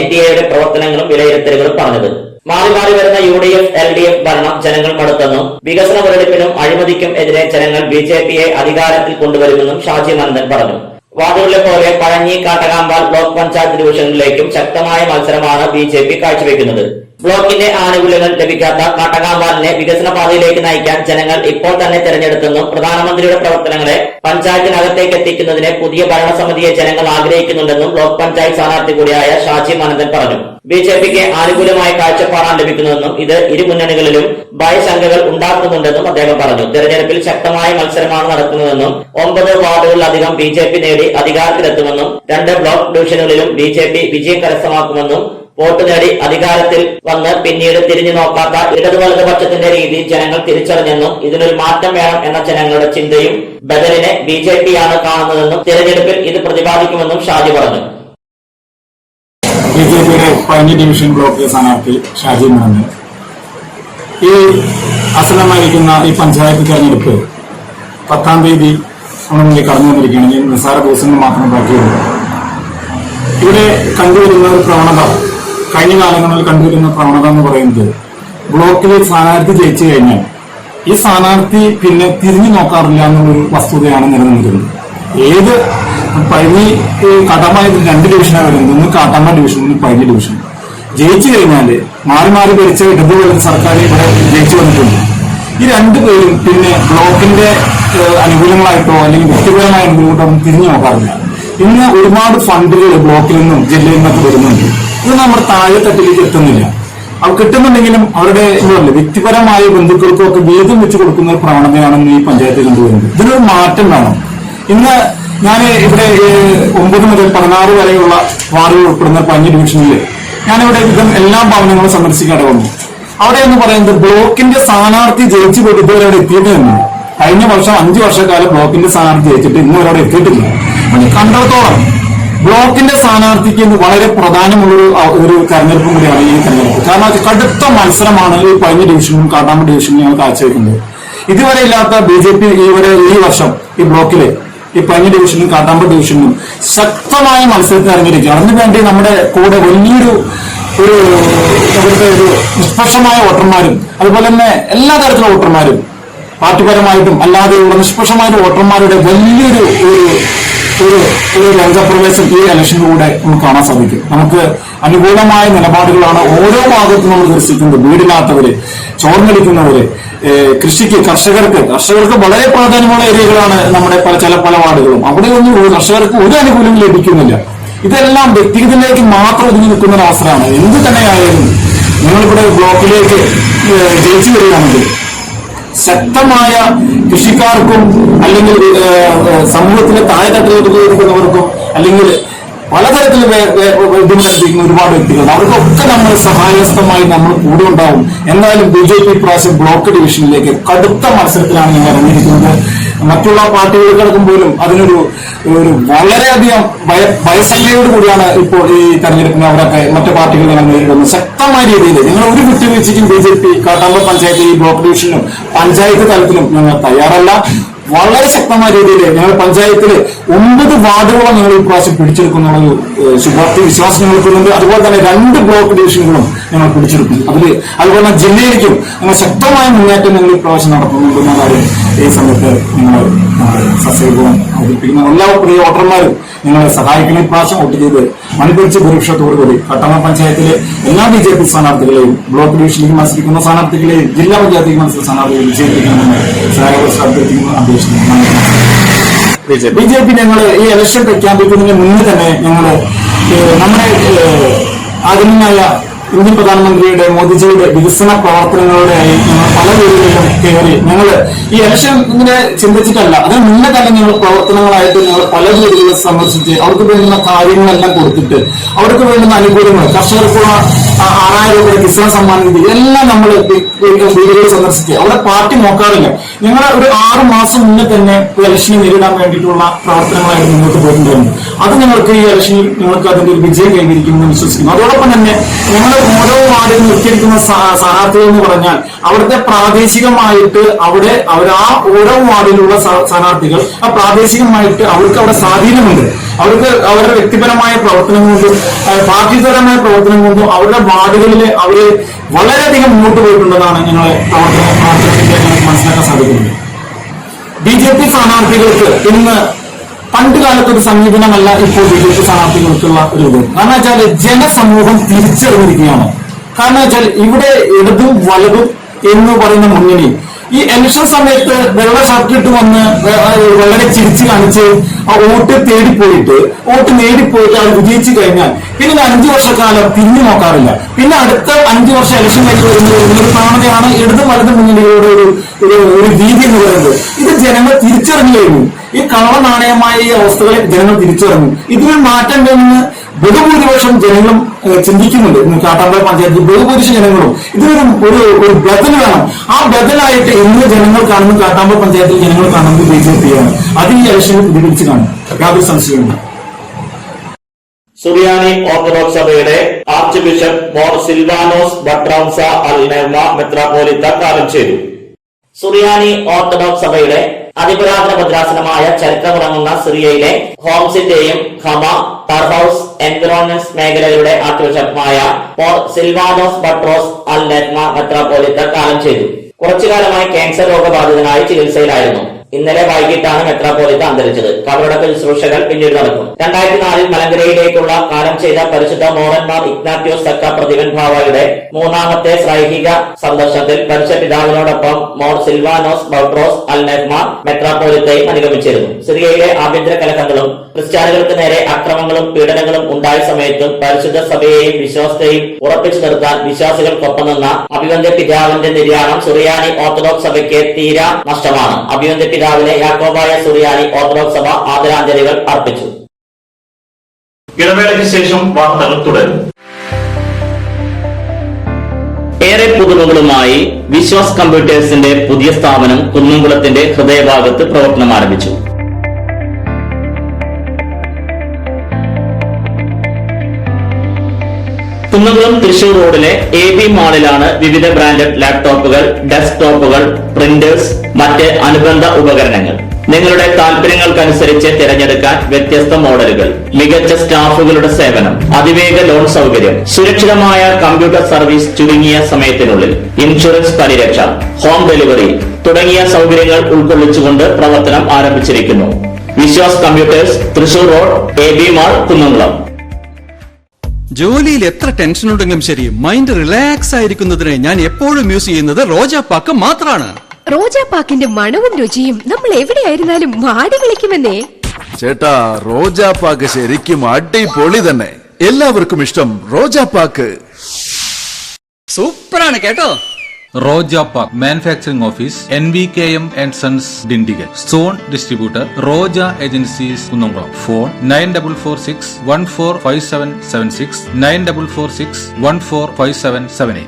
NDAയുടെ പ്രവർത്തനങ്ങളും വിലയിരുത്തലുകളും പറഞ്ഞത്. മാറി മാറി വരുന്ന UDF LDF ഭരണം ജനങ്ങൾ മടുത്തെന്നും വികസന മുരടിപ്പിനും അഴിമതിക്കും എതിരെ ജനങ്ങൾ BJP-യെ അധികാരത്തിൽ കൊണ്ടുവരുമെന്നും ഷാജി മനന്തൻ പറഞ്ഞു. വാർഡുകളിലെ പോലെ പഴഞ്ഞി, കാട്ടകാമ്പാൽ ബ്ലോക്ക് പഞ്ചായത്ത് ഡിവിഷനിലേക്കും ശക്തമായ മത്സരമാണ് BJP കാഴ്ചവെക്കുന്നത്. ബ്ലോക്കിന്റെ ആനുകൂല്യങ്ങൾ ലഭിക്കാത്ത കാട്ടകാമ്പാലിനെ വികസന പാതയിലേക്ക് നയിക്കാൻ ജനങ്ങൾ ഇപ്പോൾ തന്നെ തെരഞ്ഞെടുത്തെന്നും പ്രധാനമന്ത്രിയുടെ പ്രവർത്തനങ്ങളെ പഞ്ചായത്തിനകത്തേക്ക് എത്തിക്കുന്നതിന് പുതിയ ഭരണസമിതിയെ ജനങ്ങൾ ആഗ്രഹിക്കുന്നുണ്ടെന്നും ബ്ലോക്ക് പഞ്ചായത്ത് സ്ഥാനാർത്ഥി കൂടിയായ ഷാജി മനന്തൻ പറഞ്ഞു. BJP-ക്ക് ആനുകൂല്യമായ കാഴ്ചപ്പാടാണ് ലഭിക്കുന്നതെന്നും ഇത് ഇരു മുന്നണികളിലും ഭയശങ്കകൾ ഉണ്ടാക്കുന്നുണ്ടെന്നും അദ്ദേഹം പറഞ്ഞു. തെരഞ്ഞെടുപ്പിൽ ശക്തമായ മത്സരമാണ് നടക്കുന്നതെന്നും 9 വാർഡുകളിലധികം BJP നേടി അധികാരത്തിലെത്തുമെന്നും 2 ബ്ലോക്ക് ഡിവിഷനുകളിലും BJP വിജയം കരസ്ഥമാക്കുമെന്നും വോട്ട് നേടി അധികാരത്തിൽ വന്ന് പിന്നീട് തിരിഞ്ഞു നോക്കാത്ത ഇടതു വലതുപക്ഷത്തിന്റെ രീതി ജനങ്ങൾ തിരിച്ചറിഞ്ഞെന്നും ഇതിനൊരു മാറ്റം വേണം എന്ന ജനങ്ങളുടെ ചിന്തയും ബദലിനെ BJP-യാണ് കാണുന്നതെന്നും തെരഞ്ഞെടുപ്പിൽ ഇത് പ്രതിപാദിക്കുമെന്നും ഷാജി പറഞ്ഞു. BJP-യുടെ പഴഞ്ഞി ഡിവിഷൻ ബ്ലോക്ക് സ്ഥാനാർത്ഥി ഷാജി മനന്തൻ. ഈ ആസന്നമായിരിക്കുന്ന ഈ പഞ്ചായത്ത് തെരഞ്ഞെടുപ്പ് 10-ാം തീയതി നമ്മുടെ മുന്നിൽ കടന്നു വന്നിരിക്കുകയാണ്. നിസ്സാര ദിവസങ്ങൾ മാത്രം ബാക്കിയുള്ളൂ. ഇവിടെ കണ്ടുവരുന്ന ഒരു പ്രവണത, കഴിഞ്ഞ കാലങ്ങളിൽ കണ്ടുവരുന്ന പ്രവണത എന്ന് പറയുന്നത്, ബ്ലോക്കിൽ സ്ഥാനാർത്ഥി ജയിച്ചു കഴിഞ്ഞാൽ ഈ സ്ഥാനാർത്ഥി പിന്നെ തിരിഞ്ഞു നോക്കാറില്ല എന്നുള്ളൊരു വസ്തുതയാണ് നിലനിന്നിരുന്നത്. ഏത് പഴഞ്ഞി കാട്ടാമ്പാൽ 2 ഡിവിഷനാണ് വരുന്നത്. ഒന്ന് കാട്ടാമ്പാൽ ഡിവിഷൻ, ഒന്ന് പഴഞ്ഞി ഡിവിഷൻ. ജയിച്ചു കഴിഞ്ഞാൽ മാറി മാറി ഭരിച്ച ഇടതുപോലെ സർക്കാർ ഇവിടെ ജയിച്ചു വന്നിട്ടുണ്ട്. ഈ 2 പേരും പിന്നെ ബ്ലോക്കിന്റെ അനുകൂലങ്ങളായിട്ടോ അല്ലെങ്കിൽ വ്യക്തിപരമായ അനുകൂലമായിട്ടോ തിരിഞ്ഞു നോക്കാറില്ല. ഇന്ന് ഒരുപാട് ഫണ്ടുകൾ ബ്ലോക്കിൽ നിന്നും ജില്ലയിൽ നിന്നൊക്കെ വരുന്നുണ്ട്. ഇത് നമ്മുടെ താഴെത്തട്ടിലേക്ക് എത്തുന്നില്ല. അത് കിട്ടുന്നുണ്ടെങ്കിലും അവരുടെ വ്യക്തിപരമായ ബന്ധുക്കൾക്കൊക്കെ വീതം വെച്ച് കൊടുക്കുന്ന ഒരു പ്രവണതയാണെന്ന് ഈ പഞ്ചായത്തിൽ കണ്ടുവരുന്നത്. ഇതിനൊരു മാറ്റം വേണം. ഇന്ന് ഞാൻ ഇവിടെ 9 മുതൽ 16 വരെയുള്ള വാർഡുകൾ ഉൾപ്പെടുന്ന പഴഞ്ഞി ഡിവിഷനിൽ ഞാനിവിടെ എല്ലാ ഭവനങ്ങളും സന്ദർശിക്കാതെ വന്നു. അവിടെ എന്ന് പറയുന്നത് ബ്ലോക്കിന്റെ സ്ഥാനാർത്ഥി ജയിച്ചു പോയിട്ട് ഇതുവരെ അവിടെ എത്തിയിട്ടില്ല. കഴിഞ്ഞ വർഷം 5 വർഷക്കാലം ബ്ലോക്കിന്റെ സ്ഥാനാർത്ഥി ജയിച്ചിട്ട് ഇന്നുവരെ അവിടെ എത്തിയിട്ടില്ല. കണ്ടിടത്തോളം ബ്ലോക്കിന്റെ സ്ഥാനാർത്ഥിക്ക് വളരെ പ്രധാനമുള്ളൊരു ഒരു തെരഞ്ഞെടുപ്പും കൂടിയാണ് ഈ തെരഞ്ഞെടുപ്പ്. കാരണം കടുത്ത മത്സരമാണ് ഈ പഴഞ്ഞി ഡിവിഷനും കാട്ടാമ്പ ഡിവിഷനും ഞങ്ങൾ കാഴ്ചവെക്കുന്നത്. ഇതുവരെ ഇല്ലാത്ത BJP ഈ വർഷം ഈ ബ്ലോക്കിലെ ഈ പഴഞ്ഞി ഡിവിഷനും കാട്ടാമ്പ ഡിവിഷനും ശക്തമായ മത്സരത്തിൽ ഇറങ്ങിയിരിക്കുകയാണ്. അതിനുവേണ്ടി നമ്മുടെ കൂടെ വലിയൊരു ഇവിടുത്തെ ഒരു നിഷ്പക്ഷമായ വോട്ടർമാരും അതുപോലെ തന്നെ എല്ലാ തരത്തിലുള്ള വോട്ടർമാരും പാർട്ടിപരമായിട്ടും അല്ലാതെയുള്ള നിഷ്പക്ഷമായ വോട്ടർമാരുടെ വലിയൊരു ഒരു രംഗപ്രവേശം ഈ ഇലക്ഷനിലൂടെ നമുക്ക് കാണാൻ സാധിക്കും. നമുക്ക് അനുകൂലമായ നിലപാടുകളാണ് ഓരോ ഭാഗത്തും നമ്മൾ ദർശിക്കുന്നത്. വീടില്ലാത്തവര്, ചോർന്നടിക്കുന്നവര്, കർഷകർക്ക് വളരെ പ്രാധാന്യമുള്ള ഏരിയകളാണ് നമ്മുടെ പല വാർഡുകളും. അവിടെ ഒന്നും കർഷകർക്ക് ഒരു അനുകൂലം ലഭിക്കുന്നില്ല. ഇതെല്ലാം വ്യക്തിഗതത്തിലേക്ക് മാത്രം ഒതുങ്ങി നിൽക്കുന്ന ഒരു അവസരമാണ്. എന്ത് തന്നെയായാലും നിങ്ങളിവിടെ ബ്ലോക്കിലേക്ക് ജയിച്ചു വരികയാണെങ്കിൽ ശക്തമായ കൃഷിക്കാർക്കും അല്ലെങ്കിൽ സമൂഹത്തിലെ താഴെത്തട്ടിലിരിക്കുന്നവർക്കും അല്ലെങ്കിൽ പലതരത്തിൽ ബുദ്ധിമുട്ടനുഭവിക്കുന്ന ഒരുപാട് വ്യക്തികളുണ്ട്. അവർക്കൊക്കെ നമ്മൾ സഹായസ്ഥമായി നമ്മൾ കൂടെ ഉണ്ടാവും. എന്നാലും BJP പ്രാവശ്യം ബ്ലോക്ക് ഡിവിഷനിലേക്ക് കടുത്ത മത്സരത്തിലാണ് ഞങ്ങൾ ഇറങ്ങിയിരിക്കുന്നത്. മറ്റുള്ള പാർട്ടികൾക്കും പോലും അതിനൊരു വളരെയധികം ഭയശങ്കയോട് കൂടിയാണ് ഇപ്പോൾ ഈ തെരഞ്ഞെടുപ്പിന് അവരൊക്കെ മറ്റു പാർട്ടികൾ ഞങ്ങൾ നേരിടുന്നത്. ശക്തമായ രീതിയിൽ ഞങ്ങൾ ഒരു വിട്ടുവീഴ്ചയ്ക്കും BJP കാട്ടാമ്പ പഞ്ചായത്ത് ഈ ബ്ലോക്ക് ഡിവിഷനും പഞ്ചായത്ത് തലത്തിലും ഞങ്ങൾ തയ്യാറല്ല. വളരെ ശക്തമായ രീതിയിൽ ഞങ്ങൾ പഞ്ചായത്തിൽ 9 വാർഡുകളും ഞങ്ങൾ ഈ പ്രാവശ്യം പിടിച്ചെടുക്കുന്ന ഒരു ശുഭാപ്തി വിശ്വാസം ഞങ്ങൾക്കുണ്ട്. അതുപോലെ തന്നെ 2 ബ്ലോക്ക് ഡിവിഷനുകളും ഞങ്ങൾ പിടിച്ചെടുക്കും. അതുപോലെ തന്നെ ജില്ലയിലേക്കും ഞങ്ങൾ ശക്തമായ മുന്നേറ്റം ഞങ്ങൾ ഈ പ്രാവശ്യം നടത്തുന്നുണ്ടെന്ന കാര്യം ഈ സമയത്ത് ഞങ്ങൾ സസ്യപൂർവ്വം അവതരിപ്പിക്കുന്ന എല്ലാ പ്രിയ വോട്ടർമാരും നിങ്ങളെ സഹായിക്കുന്ന പ്രാവശ്യം വോട്ട് ചെയ്ത് മണിപ്പിടിച്ച ഭൂരിപക്ഷത്തോടുകൂടി കട്ടമ്മ പഞ്ചായത്തിലെ എല്ലാ BJP സ്ഥാനാർത്ഥികളെയും ബ്ലോക്ക് ഡിവിഷനിലേക്ക് മത്സരിക്കുന്ന സ്ഥാനാർത്ഥികളെയും ജില്ലാ പഞ്ചായത്തിലേക്ക് മത്സരിക്കുന്ന സ്ഥാനാർത്ഥികളെയും വിജയിപ്പിക്കണമെന്ന് അഭ്യർത്ഥിക്കുന്നു. BJP ഞങ്ങൾ ഈ ഇലക്ഷൻ പ്രഖ്യാപിക്കുന്നതിന് മുന്നേ തന്നെ നമ്മുടെ ആദരണീയനായ ഇന്ത്യൻ പ്രധാനമന്ത്രിയുടെ മോദിജിയുടെ വികസന പ്രവർത്തനങ്ങളുടെയായി ഞങ്ങൾ പല വീടുകളിലും കയറി ഈ ഇലക്ഷനെ ചിന്തിച്ചിട്ടല്ല, അതിന് മുന്നേ തന്നെ ഞങ്ങൾ പ്രവർത്തനങ്ങളായിട്ട് ഞങ്ങൾ പല വീടുകളിൽ സന്ദർശിച്ച് അവർക്ക് വേണ്ടുന്ന കാര്യങ്ങളെല്ലാം കൊടുത്തിട്ട് അവർക്ക് വേണ്ടുന്ന അനുകൂലങ്ങൾ, കർഷകർക്കുള്ള 6000 രൂപയുടെ കിസാൻ സമ്മാൻ നിധി എല്ലാം നമ്മൾ വീടുകളിൽ സന്ദർശിച്ച് അവിടെ പാർട്ടി നോക്കാറില്ല. ഞങ്ങൾ ഒരു 6 മാസം മുന്നേ തന്നെ ഇലക്ഷനെ നേരിടാൻ വേണ്ടിയിട്ടുള്ള പ്രവർത്തനങ്ങളായിട്ട് മുന്നോട്ട് പോയിട്ടുണ്ടായിരുന്നു. അത് ഞങ്ങൾക്ക് ഈ ഇലക്ഷനിൽ ഞങ്ങൾക്ക് അതിന്റെ ഒരു വിജയം കൈവരിക്കുമെന്ന് വിശ്വസിക്കുന്നു. അതോടൊപ്പം തന്നെ ഞങ്ങൾ ഓരോ വാർഡിൽ നിർത്തിയിരിക്കുന്ന സ്ഥാനാർത്ഥികൾ എന്ന് പറഞ്ഞാൽ അവിടുത്തെ പ്രാദേശികമായിട്ട് ആ ഓരോ വാർഡിലുള്ള സ്ഥാനാർത്ഥികൾ ആ പ്രാദേശികമായിട്ട് അവർക്ക് അവിടെ സ്വാധീനമുണ്ട്. അവർക്ക് അവരുടെ വ്യക്തിപരമായ പ്രവർത്തനം കൊണ്ടും പാർട്ടിപരമായ പ്രവർത്തനം കൊണ്ടും അവരുടെ വാർഡുകളിൽ അവര് വളരെയധികം മുന്നോട്ട് പോയിട്ടുള്ളതാണ് ഞങ്ങളെ പ്രവർത്തനത്തിന്റെ ഞങ്ങൾക്ക് മനസ്സിലാക്കാൻ സാധിക്കുന്നത്. BJP സ്ഥാനാർത്ഥികൾക്ക് ഇന്ന് പണ്ട് കാലത്തൊരു സമീപനമല്ല ഇപ്പോൾ BJP സ്ഥാനാർത്ഥികൾക്കുള്ള ഒരു ഇത്. കാരണം വെച്ചാൽ ജനസമൂഹം തിരിച്ചറിഞ്ഞിരിക്കുകയാണ്. കാരണം വെച്ചാൽ ഇവിടെ ഇടതും വലതും എന്ന് പറയുന്ന മുന്നണി ഈ ഇലക്ഷൻ സമയത്ത് വെള്ള ഷർട്ടിട്ട് വന്ന് വളരെ ചിരിച്ചു കാണിച്ച് ആ വോട്ട് വോട്ട് നേടിപ്പോയിട്ട് അവർ വിജയിച്ചു കഴിഞ്ഞാൽ പിന്നെ 5 വർഷക്കാലം തിരിഞ്ഞു നോക്കാറില്ല. പിന്നെ അടുത്ത 5 വർഷം ഇലക്ഷൻ കഴിഞ്ഞ് വരുമ്പോൾ ഒരു കാണുകയാണ് ഇടതും വലതും മുന്നണികളുടെ ഒരു രീതി എന്ന് പറയുന്നത്. ഇത് ജനങ്ങൾ തിരിച്ചറിഞ്ഞു കഴിഞ്ഞു. ഈ കള്ള നാണയമായ ഈ അവസ്ഥകളെ ജനങ്ങൾ തിരിച്ചറിഞ്ഞു. ഇതിനൊരു മാറ്റം വേണമെന്ന് ബഹുഭൂരിപക്ഷം ജനങ്ങളും ചിന്തിക്കുന്നുണ്ട്. കാട്ടാമ്പ പഞ്ചായത്ത് ബഹുഭൂരിപക്ഷം ജനങ്ങളും ഇതിനൊരു ബദൽ വേണം. ആ ബദലായിട്ട് ഇന്ന് ജനങ്ങൾ കാണുന്ന കാട്ടാമ്പ പഞ്ചായത്തിൽ ജനങ്ങൾ കാണുന്നത് BJP ആണ്. അത് ഈ ഇലക്ഷനിൽ പ്രതിഫലിച്ച് കാണും, യാതൊരു സംശയവുമില്ല. സുറിയാനി ഓർത്തഡോക്സ് സഭയുടെ ആർച്ച് ബിഷപ്പ് മോർ സിൽവാനോസ് ബട്രൌസ അൽ നെർമ മെത്രാപ്പോലിത്ത കാലം ചെയ്തു. സുറിയാനി ഓർത്തഡോക്സ് സഭയുടെ അതിപുരാതന ഭദ്രാസനമായ ചരിത്രമുറങ്ങുന്ന സിറിയയിലെ ഹോംസിന്റെയും ഹമ, ടർഹൌസ്, എൻവിറോൺമെന്റ് മേഖലകളുടെ ആർച്ച് ബിഷപ്പുമായ മോർ സിൽവാനോസ് ബട്രോസ് അൽ നെർമ മെത്രാപ്പോലിത്ത കാലം ചെയ്തു. കുറച്ചുകാലമായി ക്യാൻസർ രോഗബാധിതനായി ചികിത്സയിലായിരുന്നു. ഇന്നലെ വൈകിട്ടാണ് മെത്രാപ്പോലിത്ത അന്തരിച്ചത്. കബറടക്ക ശുശ്രൂഷകൾ പിന്നീട് നടക്കും. 2004 മലങ്കരയിലേക്കുള്ള കാലം ചെയ്ത പരിശുദ്ധ മോറന്മാർ ഇഗ്നാത്യോസ് സക്ക പ്രതിവൻ ഭാവയുടെ 3ാമത്തെ ശ്രൈഹിക സന്ദർശനത്തിൽ പരിശുദ്ധ പിതാവിനോടൊപ്പം മോർ സിൽവാനോസ് ബൗട്രോസ് അൽ നെർമ മെത്രാപ്പോലിത്തയും അനുഗമിച്ചിരുന്നു. സിറിയയിലെ ആഭ്യന്തര കലഹങ്ങളും ക്രിസ്ത്യാനികൾക്ക് നേരെ അക്രമങ്ങളും പീഡനങ്ങളും ഉണ്ടായ സമയത്തും പരിശുദ്ധ സഭയെയും വിശ്വാസത്തെയും ഉറപ്പിച്ചു നിർത്താൻ വിശ്വാസികൾക്കൊപ്പം നിന്ന അഭിവന്ദ്യ പിതാവിന്റെ നിര്യാണം സുറിയാനി ഓർത്തഡോക്സ് സഭയ്ക്ക് തീരാ നഷ്ടമാണ്. അഭിവന്ദ്യ പിതാവിനെ യാക്കോബായ സുറിയാനി ഓർത്തഡോക്സ് സഭ ആദരാഞ്ജലികൾ അർപ്പിച്ചു. ഇടവേളയ്ക്ക് ശേഷം വാർത്തകൾ തുടരും. ഏറെ പുതുമകളുമായി വിശ്വാസ് കമ്പ്യൂട്ടേഴ്സിന്റെ പുതിയ സ്ഥാപനം കുന്നംകുളത്തിന്റെ ഹൃദയഭാഗത്ത് പ്രവർത്തനം ആരംഭിച്ചു. കുന്നംകുളം തൃശൂർ റോഡിലെ AB മാളിലാണ് വിവിധ ബ്രാൻഡഡ് ലാപ്ടോപ്പുകൾ, ഡെസ്ക്ടോപ്പുകൾ, പ്രിന്റേഴ്സ്, മറ്റ് അനുബന്ധ ഉപകരണങ്ങൾ. നിങ്ങളുടെ താല്പര്യങ്ങൾക്കനുസരിച്ച് തിരഞ്ഞെടുക്കാൻ വ്യത്യസ്ത മോഡലുകൾ, മികച്ച സ്റ്റാഫുകളുടെ സേവനം, അതിവേഗ ലോൺ സൗകര്യം, സുരക്ഷിതമായ കമ്പ്യൂട്ടർ സർവീസ് ചുരുങ്ങിയ സമയത്തിനുള്ളിൽ, ഇൻഷുറൻസ് പരിരക്ഷ, ഹോം ഡെലിവറി തുടങ്ങിയ സൗകര്യങ്ങൾ ഉൾക്കൊള്ളിച്ചുകൊണ്ട് പ്രവർത്തനം ആരംഭിച്ചിരിക്കുന്നു. Vishwas computers, Thrissur road, AB mall, Kunnamkulam. ജോലിയിൽ എത്ര ടെൻഷൻ ഉണ്ടെങ്കിലും ശരി, മൈൻഡ് റിലാക്സ് ആയിരിക്കുന്നതിന് ഞാൻ എപ്പോഴും യൂസ് ചെയ്യുന്നത് റോജാപ്പാക്ക് മാത്രമാണ്. റോജാപ്പാക്കിന്റെ മണവും രുചിയും നമ്മൾ എവിടെയായിരുന്നാലും മാടി വിളിക്കുമെന്നേ. ചേട്ടാ, റോജാപ്പാക്ക് ശരിക്കും അടിപൊളി തന്നെ. എല്ലാവർക്കും ഇഷ്ടം റോജാപ്പാക്ക്. സൂപ്പറാണ് കേട്ടോ. Rojapakku manufacturing office, NVKM and Sons, Dindigul. Stone distributor, Roja Agencies, Kunnamkulam. Phone 9446145776, 9446145778.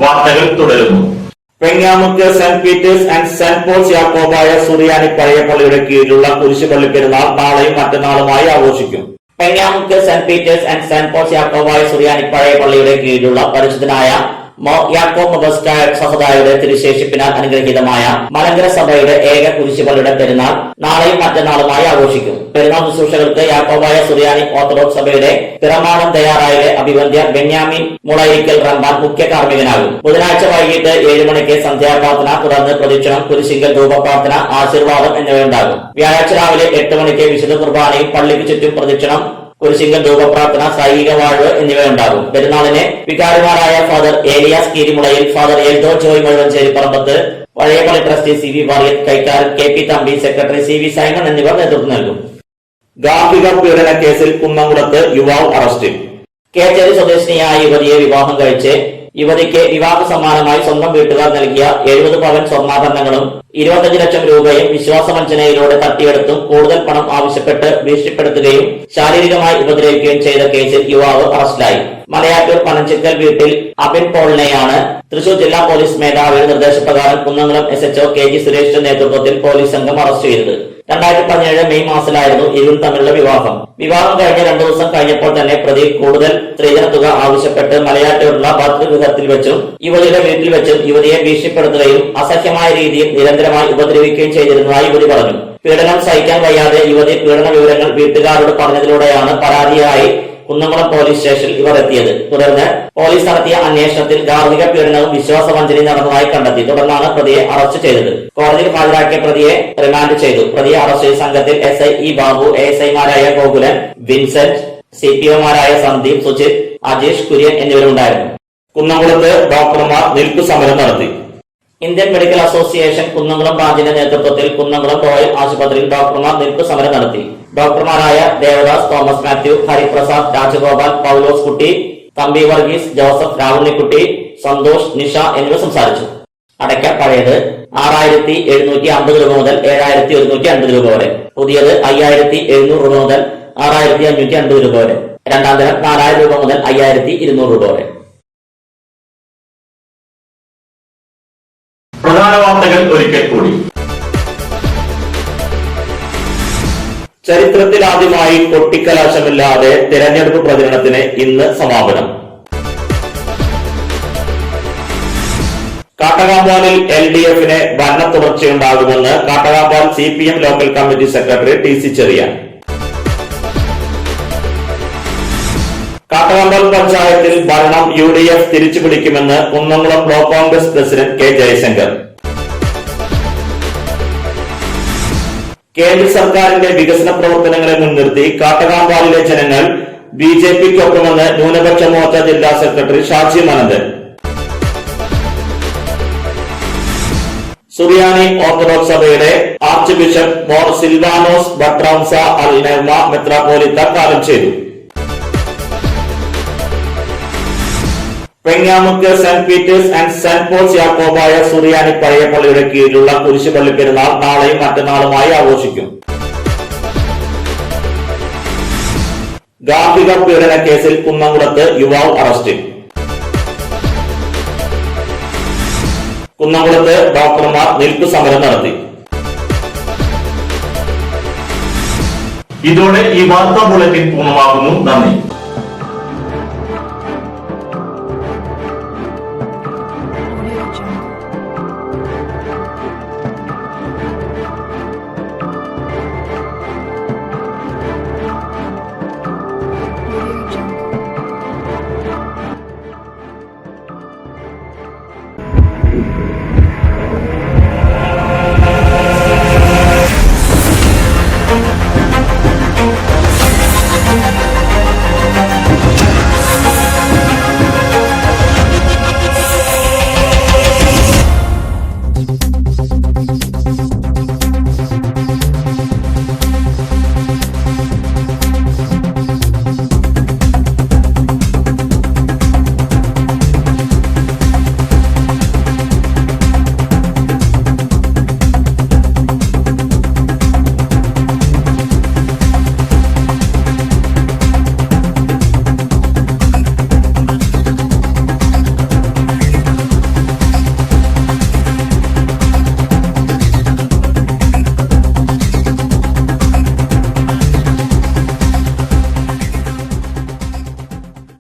വാർത്തകൾ തുടരുന്നു. Vengamuck Saint Peter's and saint Paul's Yakobaya സുറിയാനി പഴയ പള്ളിയുടെ കീഴിലുള്ള കുരിശുപള്ളി പെരുന്നാൾ നാളെയും മറ്റന്നാളുമായി ആഘോഷിക്കും. Vengamuck Saint Peter's and saint Paul's Yakobaya സുറിയാനി പഴയ പള്ളിയുടെ കീഴിലുള്ള പരിശുദ്ധനായ യാക്കോബ് മൊബസ്റ്റായ സഹോദായുടെ തിരുശേഷിപ്പിനാൽ അനുഗ്രഹീതമായ മലങ്കര സഭയുടെ ഏക കുരിശുപള്ളിയുടെ പെരുന്നാൾ നാളെയും മറ്റന്നാളുമായി ആഘോഷിക്കും. പെരുന്നാൾ ശുശ്രൂഷകൾക്ക് യാക്കോബായ സുറിയാനി ഓർത്തഡോക്സ് സഭയുടെ പിറമാടം തയ്യാറായിലെ അഭിവന്ദ്യ ബെന്യാമിൻ മുളയിരിക്കൽ റമ്പാൻ മുഖ്യ കാർമ്മികനാകും. ബുധനാഴ്ച വൈകിട്ട് 7 മണിക്ക് സന്ധ്യാപ്രാർത്ഥന, തുടർന്ന് പ്രദക്ഷിണം, കുരിശിങ്കൽ ധൂപപ്രാർത്ഥന, ആശീർവാദം എന്നിവയുണ്ടാകും. വ്യാഴാഴ്ച രാവിലെ 8 മണിക്ക് വിശുദ്ധ കുർബാനയും പള്ളിക്ക് ചുറ്റും പ്രദക്ഷിണം, കുരിശിങ്കൽ ധൂപപ്രാർത്ഥന, സായിക വാഴ്വ് എന്നിവയുണ്ടാകും. പെരുന്നാളിന് വികാരിമാരായ ഫാദർ ഏലിയാസ് കീരിമുളയിൽ, ഫാദർ എൽദോ ജോയ് മുഴുവഞ്ചേരി പറമ്പത്ത്, പഴയപള്ളി ട്രസ്റ്റി CV വാറിയത്ത് കൈക്കാരൻ, KP Thampi, secretary CV Simon എന്നിവർ നേതൃത്വം നൽകും. ഗാർഹിക പീഡന കേസിൽ കുന്നംകുളത്ത് യുവാവ് അറസ്റ്റിൽ. കേച്ചേരി സ്വദേശിനിയായ യുവതിയെ വിവാഹം കഴിച്ച് യുവതിക്ക് വിവാഹ സമ്മാനമായി സ്വന്തം വീട്ടുകാർ നൽകിയ 70 പവൻ സ്വർണ്ണാഭരണങ്ങളും 25 ലക്ഷം രൂപയും വിശ്വാസവഞ്ചനയിലൂടെ തട്ടിയെടുത്തും കൂടുതൽ പണം ആവശ്യപ്പെട്ട് ഭീഷണിപ്പെടുത്തുകയും ശാരീരികമായി ഉപദ്രവിക്കുകയും ചെയ്ത കേസിൽ യുവാവ് അറസ്റ്റിലായി. മലയാറ്റൂർ പനച്ചിക്കൽ വീട്ടിൽ അബിൻ പോളിനെയാണ് തൃശൂർ ജില്ലാ പോലീസ് മേധാവിയുടെ നിർദ്ദേശപ്രകാരം കുന്നംകുളം SHO KG സുരേഷിന്റെ നേതൃത്വത്തിൽ പോലീസ് സംഘം അറസ്റ്റ് ചെയ്തത്. 2017 മെയ് മാസത്തിലായിരുന്നു ഇരുവരും തമ്മിലുള്ള വിവാഹം. വിവാഹം കഴിഞ്ഞ 2 ദിവസം കഴിഞ്ഞപ്പോൾ തന്നെ പ്രതി കൂടുതൽ സ്ത്രീധന തുക ആവശ്യപ്പെട്ട് മലയാറ്റൂരുള്ള ഭർതൃഗൃഹത്തിൽ വെച്ചും യുവതിയുടെ വീട്ടിൽ വെച്ചും യുവതിയെ ഭീഷണിപ്പെടുത്തുകയും അസഹ്യമായ രീതിയിൽ നിരന്തരമായി ഉപദ്രവിക്കുകയും ചെയ്തിരുന്നതായി യുവതി പറഞ്ഞു. പീഡനം സഹിക്കാൻ വയ്യാതെ യുവതി പീഡന വിവരങ്ങൾ വീട്ടുകാരോട് പറഞ്ഞതിലൂടെയാണ് പരാതിയായി കുന്നംകുളം പോലീസ് സ്റ്റേഷനിൽ ഇവർ എത്തിയത്. തുടർന്ന് പോലീസ് നടത്തിയ അന്വേഷണത്തിൽ ഗാർഹിക പീഡനവും വിശ്വാസവഞ്ചനയും നടന്നതായി കണ്ടെത്തി. തുടർന്നാണ് പ്രതിയെ അറസ്റ്റ് ചെയ്തത്. കോടതിയിൽ ഹാജരാക്കിയ പ്രതിയെ റിമാൻഡ് ചെയ്തു. പ്രതിയെ അറസ്റ്റ് ചെയ്ത സംഘത്തിൽ SI E ബാബു, ASI-മാരായ ഗോകുലൻ, വിൻസെന്റ്, CPO-മാരായ സന്ദീപ്, സുജിത്, അജീഷ് കുര്യൻ എന്നിവരുണ്ടായിരുന്നു. കുന്നംകുളത്ത് ഡോക്ടർമാർ നിൽപ്പ് സമരം നടത്തി. ഇന്ത്യൻ മെഡിക്കൽ അസോസിയേഷൻ കുന്നംകുളം ബ്രാഞ്ചിന്റെ നേതൃത്വത്തിൽ കുന്നംകുളം റോയൽ ആശുപത്രിയിൽ ഡോക്ടർമാർ നിൽപ്പ് സമരം നടത്തി. ഡോക്ടർമാരായ Devadas, Thomas Mathew, Hariprasad, Rajagopal, Paulose Kutty, Thampi Varghese, Joseph, Ravunnikutty, Santhosh, Nisha എന്നിവർ സംസാരിച്ചു. അടയ്ക്ക പഴയത് 6,750 രൂപ മുതൽ 7,150 രൂപ വരെ, പുതിയത് 5,700 രൂപ മുതൽ 6,550 രൂപ വരെ, രണ്ടാം തരം 4,000 രൂപ മുതൽ 5,200 രൂപ വരെ. പ്രധാന വാർത്തകൾ ഒരിക്കൽ കൂടി. ചരിത്രത്തിലാദ്യമായി കൊട്ടിക്കലാശമില്ലാതെ തെരഞ്ഞെടുപ്പ് പ്രചരണത്തിന് ഇന്ന് സമാപനം. കാട്ടകാമ്പാലിൽ LDF-ന് ഭരണ തുടർച്ചയുണ്ടാകുമെന്ന് Kattakampal CPM local committee secretary TC Cherian. Kattakampal പഞ്ചായത്തിൽ ഭരണം UDF തിരിച്ചുപിടിക്കുമെന്ന് Kunnamkulam block Congress president K Jayashankar. കേന്ദ്ര സർക്കാരിന്റെ വികസന പ്രവർത്തനങ്ങളെ മുൻനിർത്തി കാട്ടകാമ്പാലിലെ ജനങ്ങൾ BJP-ക്കൊപ്പമെന്ന് ന്യൂനപക്ഷ മോർച്ച ജില്ലാ സെക്രട്ടറി ഷാജി മനന്തൻ. സുറിയാനി ഓർത്തഡോക്സ് സഭയുടെ ആർച്ച് ബിഷപ്പ് മോർ സിൽവാനോസ് ബട്രാംസ അൽ നെർമ മെത്രാപ്പോലിത്ത കാലം ചെയ്തു. Pengamuck saint Peter's and saint Paul's Yakobaya സുറിയാനി പഴയ പള്ളിയുടെ കീഴിലുള്ള കുരിശുപള്ളി പെരുന്നാൾ നാളെയും മറ്റന്നാളുമായി ആഘോഷിക്കും. ഗാർഹിക പീഡന കേസിൽ കുന്നംകുളത്ത് യുവാവ് അറസ്റ്റിൽ. കുന്നംകുളത്ത് ഡോക്ടർമാർ നിൽപ്പ് സമരം നടത്തി. ഇതോടെ ഈ വാർത്താ ബുള്ളറ്റിൻ പൂർണ്ണമാകുന്നു. നന്ദി.